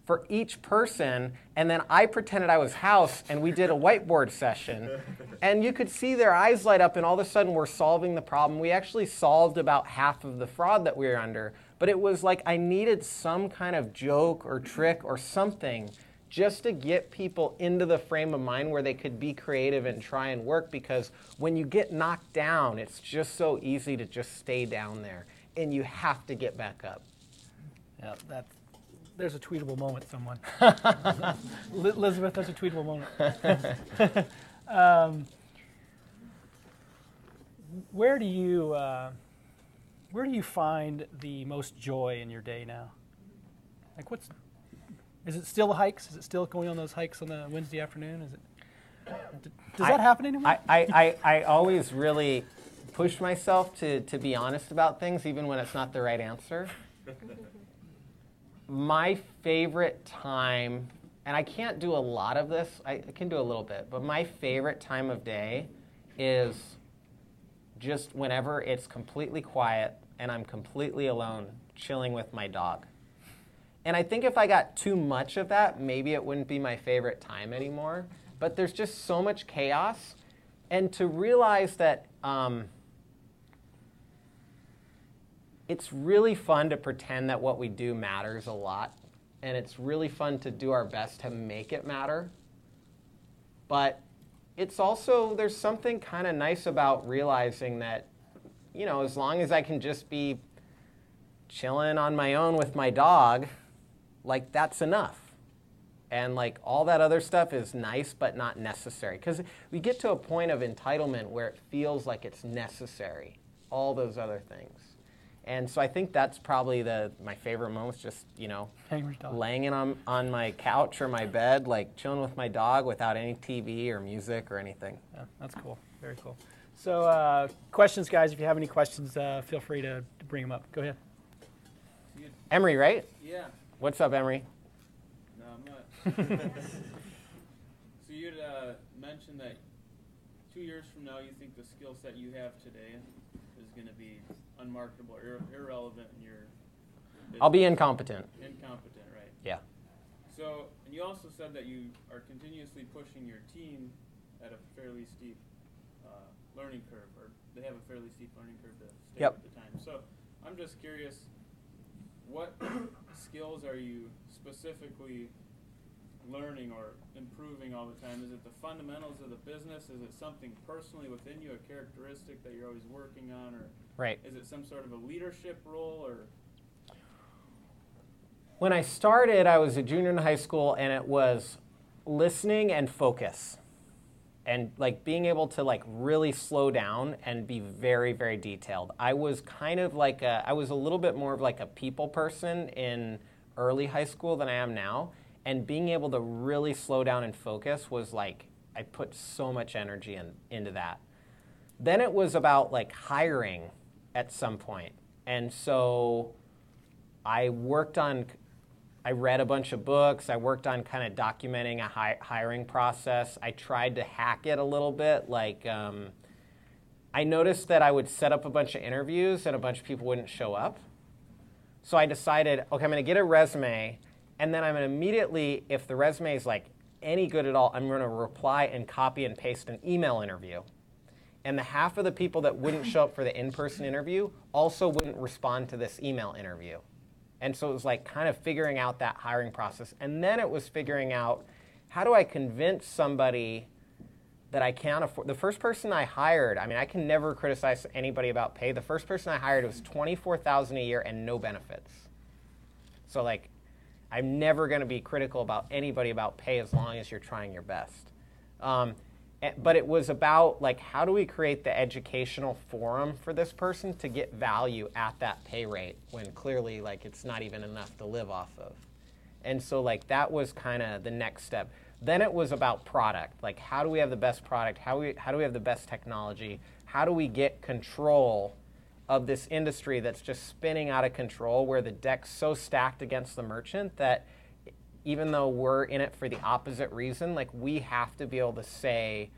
for each person, and then I pretended I was House, and we did a whiteboard session. And you could see their eyes light up, and all of a sudden we're solving the problem. We actually solved about half of the fraud that we were under. But it was like I needed some kind of joke or trick or something just to get people into the frame of mind where they could be creative and try and work, because when you get knocked down, it's just so easy to just stay down there, and you have to get back up. Yeah, there's a tweetable moment, someone. Elizabeth, there's a tweetable moment. Where do you find the most joy in your day now? Like, is it still hikes? Is it still going on those hikes on the Wednesday afternoon? Does that happen anymore? I always really push myself to be honest about things, even when it's not the right answer. My favorite time, and I can't do a lot of this, I can do a little bit, but my favorite time of day is just whenever it's completely quiet and I'm completely alone, chilling with my dog. And I think if I got too much of that, maybe it wouldn't be my favorite time anymore. But there's just so much chaos. And to realize that it's really fun to pretend that what we do matters a lot. And it's really fun to do our best to make it matter. But it's also, there's something kind of nice about realizing that, you know, as long as I can just be chilling on my own with my dog, like, that's enough. And like, all that other stuff is nice but not necessary, because we get to a point of entitlement where it feels like it's necessary, all those other things. And so I think that's probably my favorite moments, just, you know, laying in on my couch or my bed, like chilling with my dog without any TV or music or anything. Yeah, that's cool. Very cool. So questions, guys. If you have any questions, feel free to bring them up. Go ahead. Emery, right? Yeah. What's up, Emery? No, I'm not. So you'd mentioned that 2 years from now, you think the skill set you have today is going to be unmarketable, irrelevant in your business. I'll be incompetent. Incompetent, right? Yeah. So, and you also said that you are continuously pushing your team at a fairly steep learning curve, or they have a fairly steep learning curve to stay Yep. at the time. So I'm just curious, what skills are you specifically learning or improving all the time? Is it the fundamentals of the business? Is it something personally within you, a characteristic that you're always working on? Or Right. is it some sort of a leadership role? Or When I started, I was a junior in high school, and it was listening and focus. And like being able to like really slow down and be very, very detailed. I was kind of like I was a little bit more of like a people person in early high school than I am now. And being able to really slow down and focus was like, I put so much energy into that. Then it was about like hiring at some point. And so I read a bunch of books. I worked on kind of documenting a hiring process. I tried to hack it a little bit. Like, I noticed that I would set up a bunch of interviews and a bunch of people wouldn't show up. So I decided, okay, I'm going to get a resume, and then I'm going to immediately, if the resume is like any good at all, I'm going to reply and copy and paste an email interview. And the half of the people that wouldn't show up for the in-person interview also wouldn't respond to this email interview. And so it was like kind of figuring out that hiring process. And then it was figuring out, how do I convince somebody that I can't afford? The first person I hired, I mean, I can never criticize anybody about pay. The first person I hired was $24,000 a year and no benefits. So like, I'm never going to be critical about anybody about pay as long as you're trying your best. But it was about like, how do we create the educational forum for this person to get value at that pay rate when clearly like it's not even enough to live off of. And so like that was kind of the next step. Then it was about product. Like, how do we have the best product? How do we have the best technology? How do we get control of this industry that's just spinning out of control, where the deck's so stacked against the merchant that even though we're in it for the opposite reason, like we have to be able to say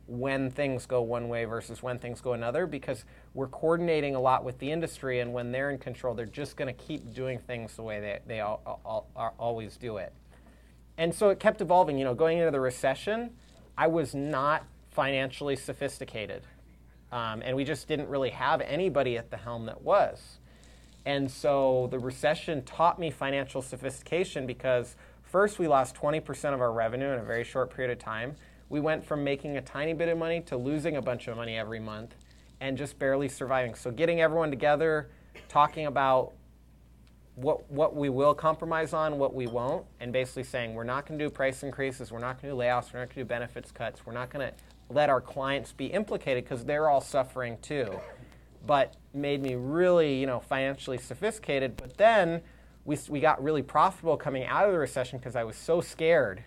when things go one way versus when things go another, because we're coordinating a lot with the industry, and when they're in control, they're just going to keep doing things the way they always do it. And so it kept evolving. You know, going into the recession, I was not financially sophisticated. And we just didn't really have anybody at the helm that was. And so the recession taught me financial sophistication, because first we lost 20% of our revenue in a very short period of time. We went from making a tiny bit of money to losing a bunch of money every month and just barely surviving. So getting everyone together, talking about what we will compromise on, what we won't, and basically saying we're not going to do price increases, we're not going to do layoffs, we're not going to do benefits cuts, we're not going to let our clients be implicated because they're all suffering too. But made me really, financially sophisticated. But then we got really profitable coming out of the recession because I was so scared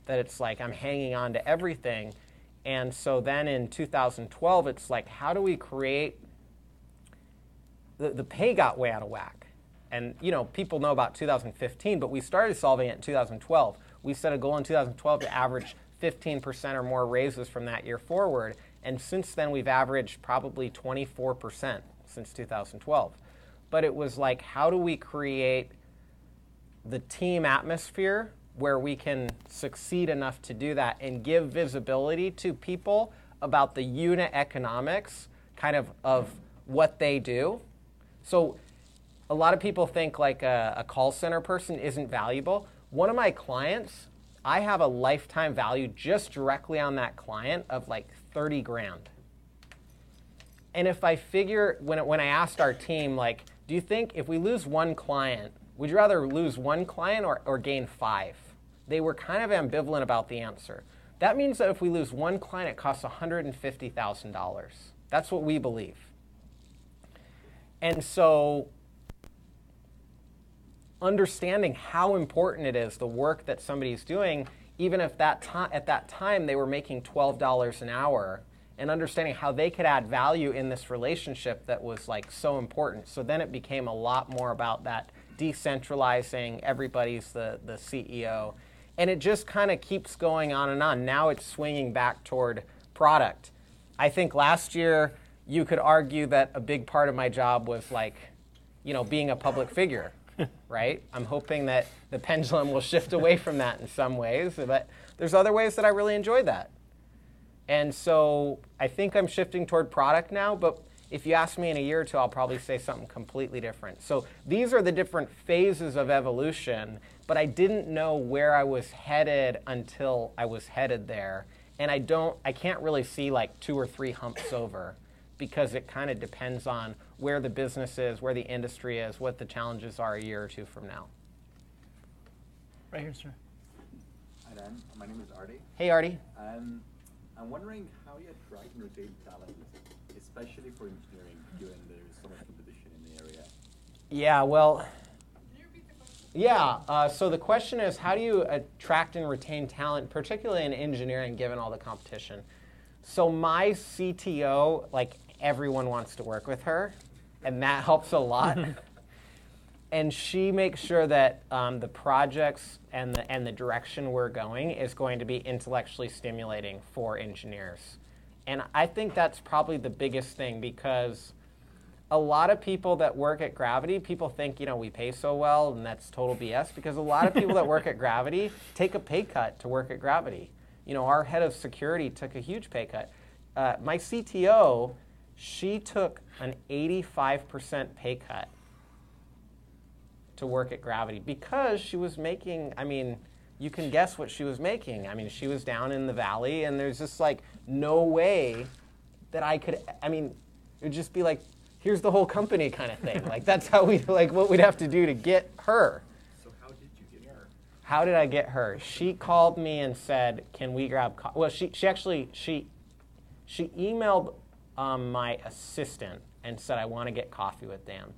that it's like I'm hanging on to everything. And so then in 2012, it's like, how do we create, the pay got way out of whack. And people know about 2015, but we started solving it in 2012. We set a goal in 2012 to average 15% or more raises from that year forward. And since then, we've averaged probably 24% since 2012. But it was like, how do we create the team atmosphere where we can succeed enough to do that and give visibility to people about the unit economics kind of what they do? So a lot of people think like a call center person isn't valuable. One of my clients, I have a lifetime value just directly on that client of like 30 grand. And if I figure, when I asked our team, like, do you think if we lose one client, would you rather lose one client or gain 5? They were kind of ambivalent about the answer. That means that if we lose one client, it costs $150,000. That's what we believe. And so understanding how important it is, the work that somebody's doing, even if at that time they were making $12 an hour, and understanding how they could add value in this relationship that was like so important. So then it became a lot more about that decentralizing, everybody's the CEO. And it just kind of keeps going on and on. Now it's swinging back toward product. I think last year you could argue that a big part of my job was like, being a public figure, right? I'm hoping that the pendulum will shift away from that in some ways, but there's other ways that I really enjoy that. And so I think I'm shifting toward product now, but if you ask me in a year or two, I'll probably say something completely different. So these are the different phases of evolution, but I didn't know where I was headed until I was headed there. And I can't really see like 2 or 3 humps over, because it kind of depends on where the business is, where the industry is, what the challenges are a year or two from now. Right here, sir. Hi, Dan. My name is Artie. Hey, Artie. I'm wondering how you attract and retain talent, especially for engineering, given there's so much competition in the area. Yeah, well, so the question is, how do you attract and retain talent, particularly in engineering, given all the competition? So my CTO, like, everyone wants to work with her, and that helps a lot. And she makes sure that the projects and the direction we're going is going to be intellectually stimulating for engineers. And I think that's probably the biggest thing, because a lot of people that work at Gravity, people think, we pay so well, and that's total BS, because a lot of people that work at Gravity take a pay cut to work at Gravity. Our head of security took a huge pay cut. My CTO, she took an 85% pay cut to work at Gravity, because she was making, you can guess what she was making. She was down in the valley, and there's just like no way that I could, it would just be like, here's the whole company kind of thing. Like, that's how what we'd have to do to get her. So how did you get her? How did I get her? She called me and said, can we grab coffee? Well, she emailed my assistant and said, I want to get coffee with Dan.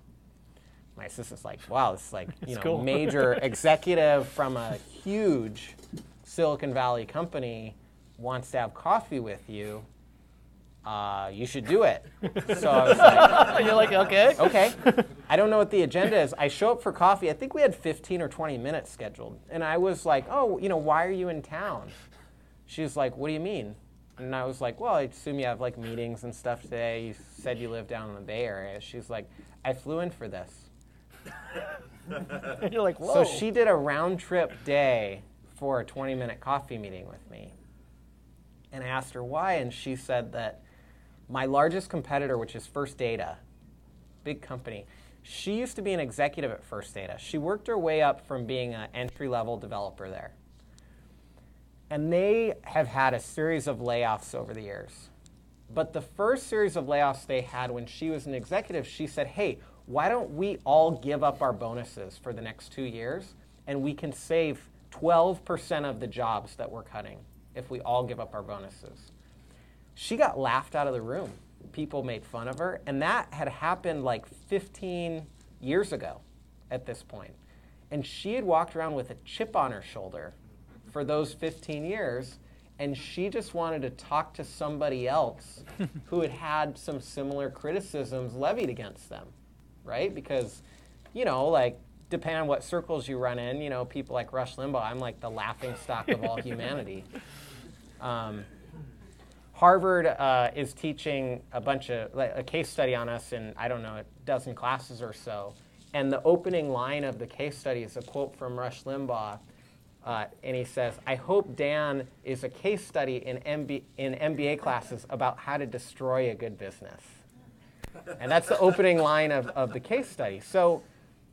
My assistant's like, wow, this is like, cool. Major executive from a huge Silicon Valley company wants to have coffee with you. you should do it. So I was like, You're like, okay. okay. I don't know what the agenda is. I show up for coffee. I think we had 15 or 20 minutes scheduled. And I was like, oh, why are you in town? She's like, what do you mean? And I was like, well, I assume you have like meetings and stuff today. You said you live down in the Bay Area. She's like, I flew in for this. And you're like, whoa. So she did a round trip day for a 20-minute coffee meeting with me. And I asked her why, and she said that my largest competitor, which is First Data, big company, she used to be an executive at First Data. She worked her way up from being an entry-level developer there. And they have had a series of layoffs over the years. But the first series of layoffs they had when she was an executive, she said, hey, why don't we all give up our bonuses for the next 2 years, and we can save 12% of the jobs that we're cutting if we all give up our bonuses. She got laughed out of the room. People made fun of her, and that had happened like 15 years ago at this point. And she had walked around with a chip on her shoulder for those 15 years, and she just wanted to talk to somebody else who had had some similar criticisms levied against them, right? Because, like, depending on what circles you run in, people like Rush Limbaugh, I'm like the laughing stock of all humanity. Harvard is teaching a case study on us in, I don't know, a dozen classes or so. And the opening line of the case study is a quote from Rush Limbaugh. And he says, I hope Dan is a case study in MBA classes about how to destroy a good business. And that's the opening line of the case study. So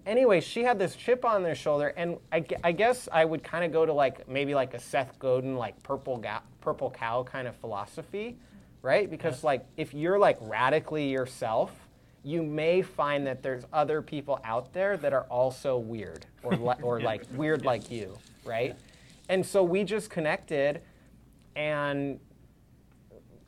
anyway, she had this chip on their shoulder, and I guess I would kind of go to maybe a Seth Godin, purple cow kind of philosophy, right? Because if you're radically yourself, you may find that there's other people out there that are also weird or weird like you, right? And so we just connected, and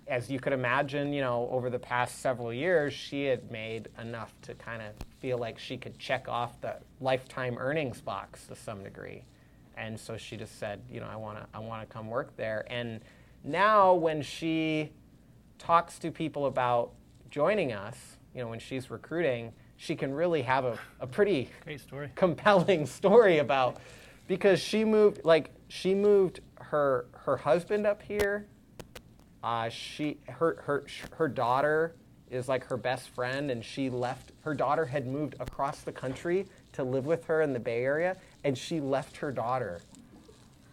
as you could imagine, over the past several years, she had made enough to kind of feel like she could check off the lifetime earnings box to some degree. And so she just said, I want to come work there. And now when she talks to people about joining us, when she's recruiting, she can really have a pretty great story, compelling story about, because she moved her husband up here. Her daughter is like her best friend, and she left. Her daughter had moved across the country to live with her in the Bay Area, and she left her daughter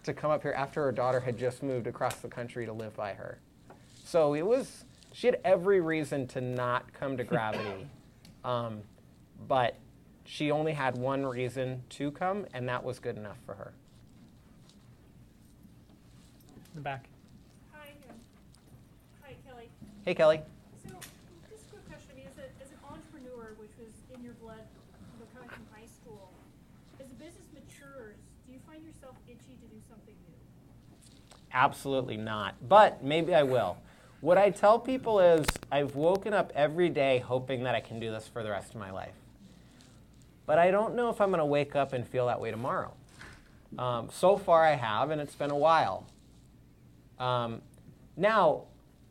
to come up here after her daughter had just moved across the country to live by her. So she had every reason to not come to Gravity, but she only had one reason to come, and that was good enough for her. In the back. Hi, Kelly. Hey, Kelly. So, just a quick question. I mean, as an entrepreneur, which was in your blood, coming from high school, as the business matures, do you find yourself itchy to do something new? Absolutely not, but maybe I will. What I tell people is I've woken up every day hoping that I can do this for the rest of my life. But I don't know if I'm going to wake up and feel that way tomorrow. So far I have, and it's been a while. Now,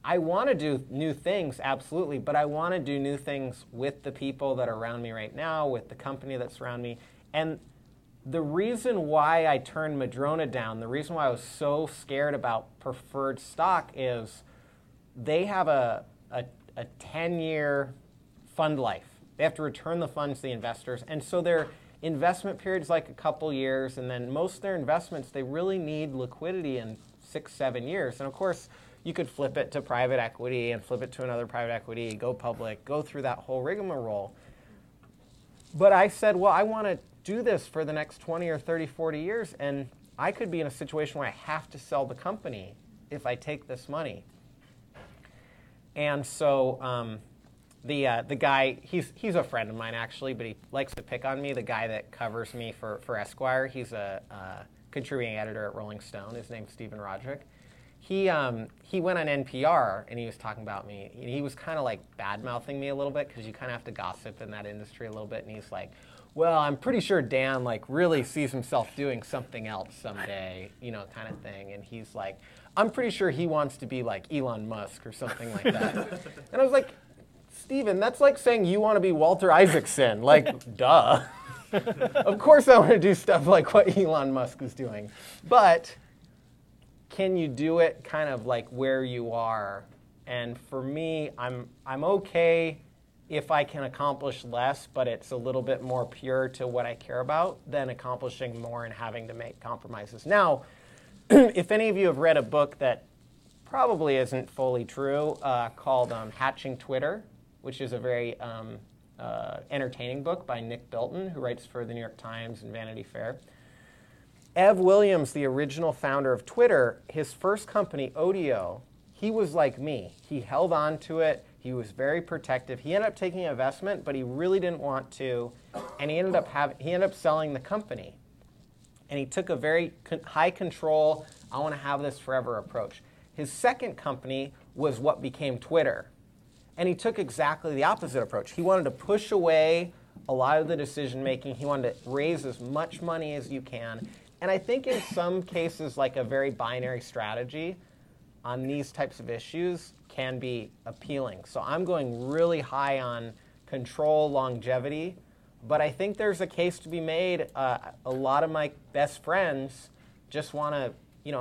I want to do new things, absolutely, but I want to do new things with the people that are around me right now, with the company that's around me. And the reason why I turned Madrona down, the reason why I was so scared about preferred stock is they have a 10-year fund life. They have to return the funds to the investors. And so their investment period is like a couple years. And then most of their investments, they really need liquidity in 6-7 years. And of course, you could flip it to private equity and flip it to another private equity, go public, go through that whole rigmarole. But I said, well, I want to do this for the next 20 or 30, 40 years. And I could be in a situation where I have to sell the company if I take this money. And so the guy, he's a friend of mine actually, but he likes to pick on me. The guy that covers me for Esquire, he's a contributing editor at Rolling Stone. His name's Stephen Roderick. He went on NPR and he was talking about me. He was kind of like bad-mouthing me a little bit because you kind of have to gossip in that industry a little bit. And he's like, well, I'm pretty sure Dan like really sees himself doing something else someday, you know, kind of thing. And he's like, I'm pretty sure he wants to be like Elon Musk or something like that. And I was like, Steven, that's like saying you want to be Walter Isaacson. Like, duh. Of course I want to do stuff like what Elon Musk is doing. But can you do it kind of like where you are? And for me, I'm okay if I can accomplish less, but it's a little bit more pure to what I care about than accomplishing more and having to make compromises. Now, if any of you have read a book that probably isn't fully true called Hatching Twitter, which is a very entertaining book by Nick Bilton, who writes for the New York Times and Vanity Fair. Ev Williams, the original founder of Twitter, his first company, Odeo, he was like me. He held on to it. He was very protective. He ended up taking an investment, but he really didn't want to, and he ended up selling the company. And he took a very high control, I want to have this forever approach. His second company was what became Twitter. And he took exactly the opposite approach. He wanted to push away a lot of the decision making. He wanted to raise as much money as you can. And I think in some cases, like a very binary strategy on these types of issues can be appealing. So I'm going really high on control, longevity. But I think there's a case to be made. A lot of my best friends just want to,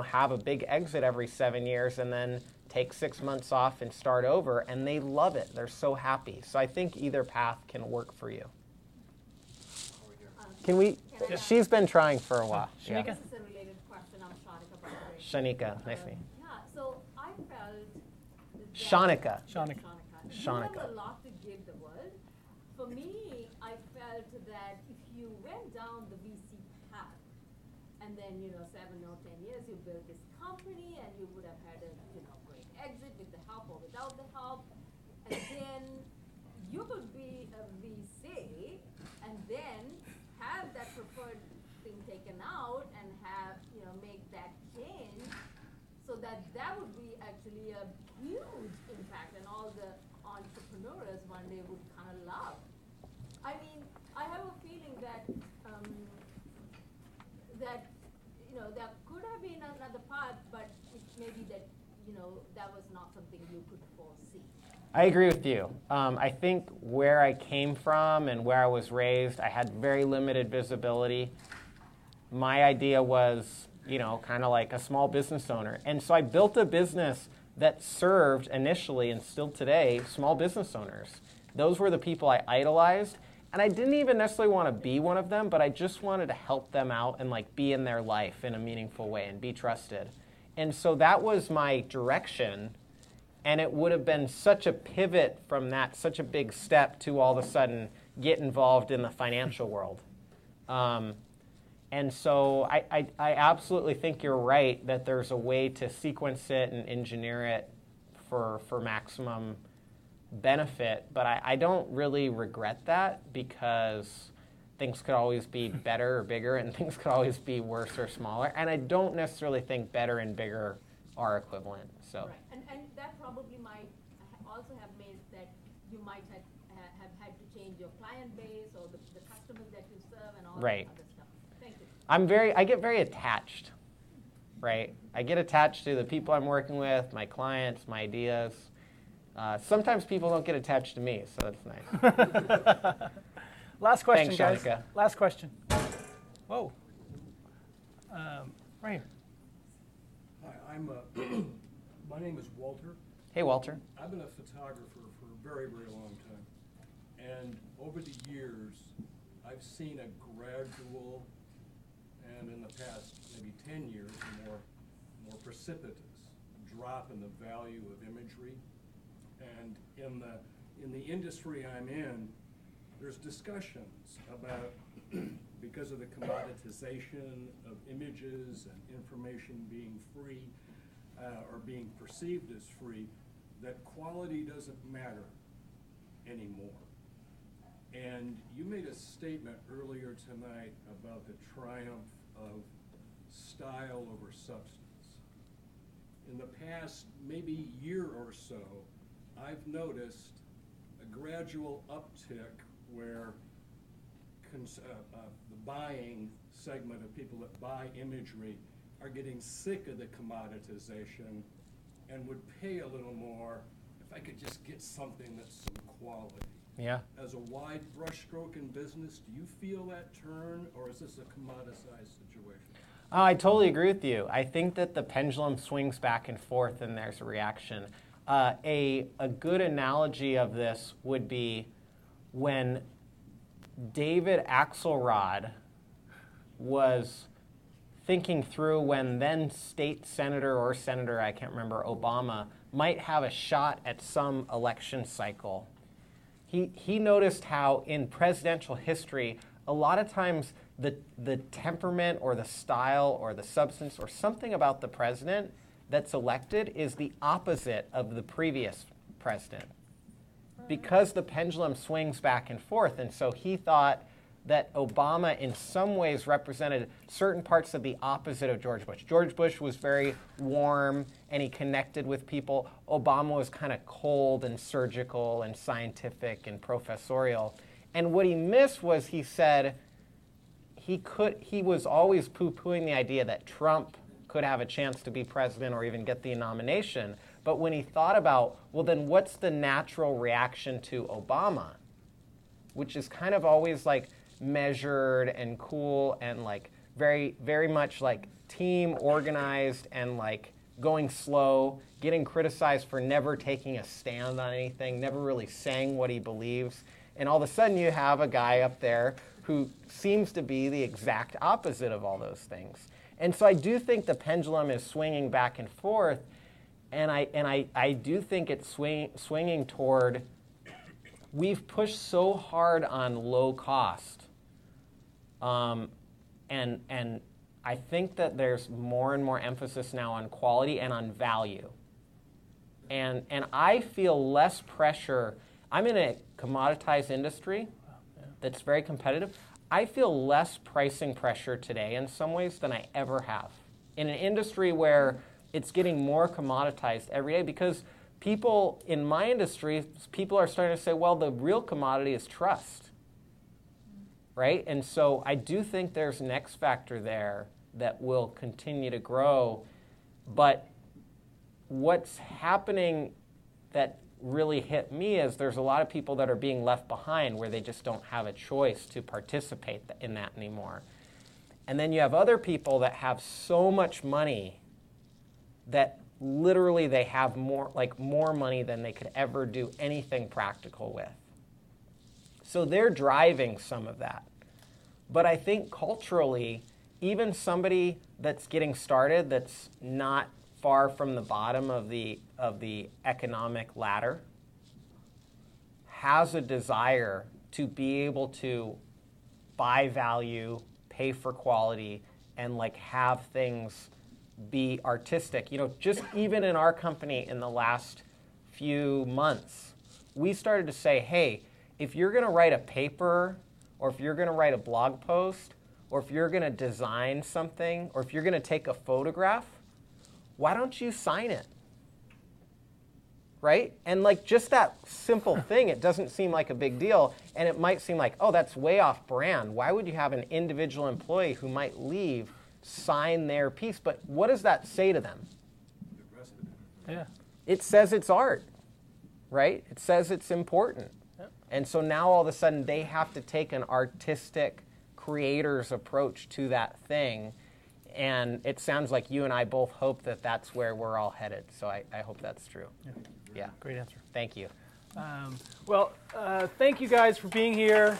have a big exit every 7 years and then take 6 months off and start over, and they love it. They're so happy. So I think either path can work for you. Can we? She's been trying for a while. Shanika? This is a related question. I'm Shanika, by the way. Shanika, nice to meet you. Yeah, so I felt that Shanika. Shanika. You Shanika. have a lot to give the world. For me, I felt that if you went down the VC path, and then 7 or 10 years you built this company, and you would have had a great exit with the help or without the help, and then you could be a VC, and then have that preferred thing taken out and have make that change, so that would be actually a huge impact, and all the entrepreneurs one day would kind of love. I mean, I have a feeling that there could have been another path, but it may be that that was not something you could foresee. I agree with you. I think where I came from and where I was raised, I had very limited visibility. My idea was, kind of like a small business owner. And so I built a business that served initially and still today small business owners. Those were the people I idolized. And I didn't even necessarily want to be one of them, but I just wanted to help them out and be in their life in a meaningful way and be trusted. And so that was my direction. And it would have been such a pivot from that, such a big step to all of a sudden get involved in the financial world. And so I absolutely think you're right that there's a way to sequence it and engineer it for maximum benefit. But I don't really regret that, because things could always be better or bigger, and things could always be worse or smaller. And I don't necessarily think better and bigger are equivalent. So. Right. And that probably might also have made that you might have had to change your client base or the customers that you serve and all Right. that other stuff. Thank you. I get very attached, right? I get attached to the people I'm working with, my clients, my ideas. Sometimes people don't get attached to me, so that's nice. Last question, Thanks, guys. Shanika. Last question. Whoa. Right here. Hi, my name is Walter. Hey, Walter. I've been a photographer for a very, very long time. And over the years, I've seen a gradual, and in the past maybe 10 years, more precipitous drop in the value of imagery. And in the industry I'm in, there's discussions about, because of the commoditization of images and information being free, or being perceived as free, that quality doesn't matter anymore. And you made a statement earlier tonight about the triumph of style over substance. In the past maybe year or so, I've noticed a gradual uptick where the buying segment of people that buy imagery are getting sick of the commoditization and would pay a little more if I could just get something that's some quality. Yeah. As a wide brushstroke in business, do you feel that turn, or is this a commoditized situation? I totally agree with you. I think that the pendulum swings back and forth and there's a reaction. A good analogy of this would be when David Axelrod was thinking through when then state senator or senator, I can't remember, Obama, might have a shot at some election cycle. He noticed how in presidential history, a lot of times the temperament or the style or the substance or something about the president that's elected is the opposite of the previous president, because the pendulum swings back and forth. And so he thought that Obama in some ways represented certain parts of the opposite of George Bush. George Bush was very warm and he connected with people. Obama was kind of cold and surgical and scientific and professorial. And what he missed was he said he was always poo-pooing the idea that Trump could have a chance to be president or even get the nomination. But when he thought about, well, then what's the natural reaction to Obama, which is kind of always like measured and cool and like very, very much like team organized and like going slow, getting criticized for never taking a stand on anything, never really saying what he believes. And all of a sudden you have a guy up there who seems to be the exact opposite of all those things. And so I do think the pendulum is swinging back and forth, and I do think it's swinging toward, we've pushed so hard on low cost, and I think that there's more and more emphasis now on quality and on value. And I feel less pressure. I'm in a commoditized industry that's very competitive. I feel less pricing pressure today in some ways than I ever have. In an industry where it's getting more commoditized every day, because people in my industry, people are starting to say, well, the real commodity is trust, right? And so I do think there's an X factor there that will continue to grow. But what's happening that really hit me is there's a lot of people that are being left behind where they just don't have a choice to participate in that anymore. And then you have other people that have so much money that literally they have more money than they could ever do anything practical with. So they're driving some of that. But I think culturally, even somebody that's getting started that's not far from the bottom of the economic ladder has a desire to be able to buy value, pay for quality, and like have things be artistic. You know, just even in our company in the last few months, we started to say, hey, if you're going to write a paper, or if you're going to write a blog post, or if you're going to design something, or if you're going to take a photograph, why don't you sign it? Right? And like just that simple thing, it doesn't seem like a big deal. And it might seem like, oh, that's way off brand. Why would you have an individual employee who might leave sign their piece? But what does that say to them? Yeah. It says it's art, right? It says it's important. Yep. And so now all of a sudden they have to take an artistic creator's approach to that thing. And it sounds like you and I both hope that that's where we're all headed. So I hope that's true. Yeah. Great answer. Thank you. Well, thank you guys for being here.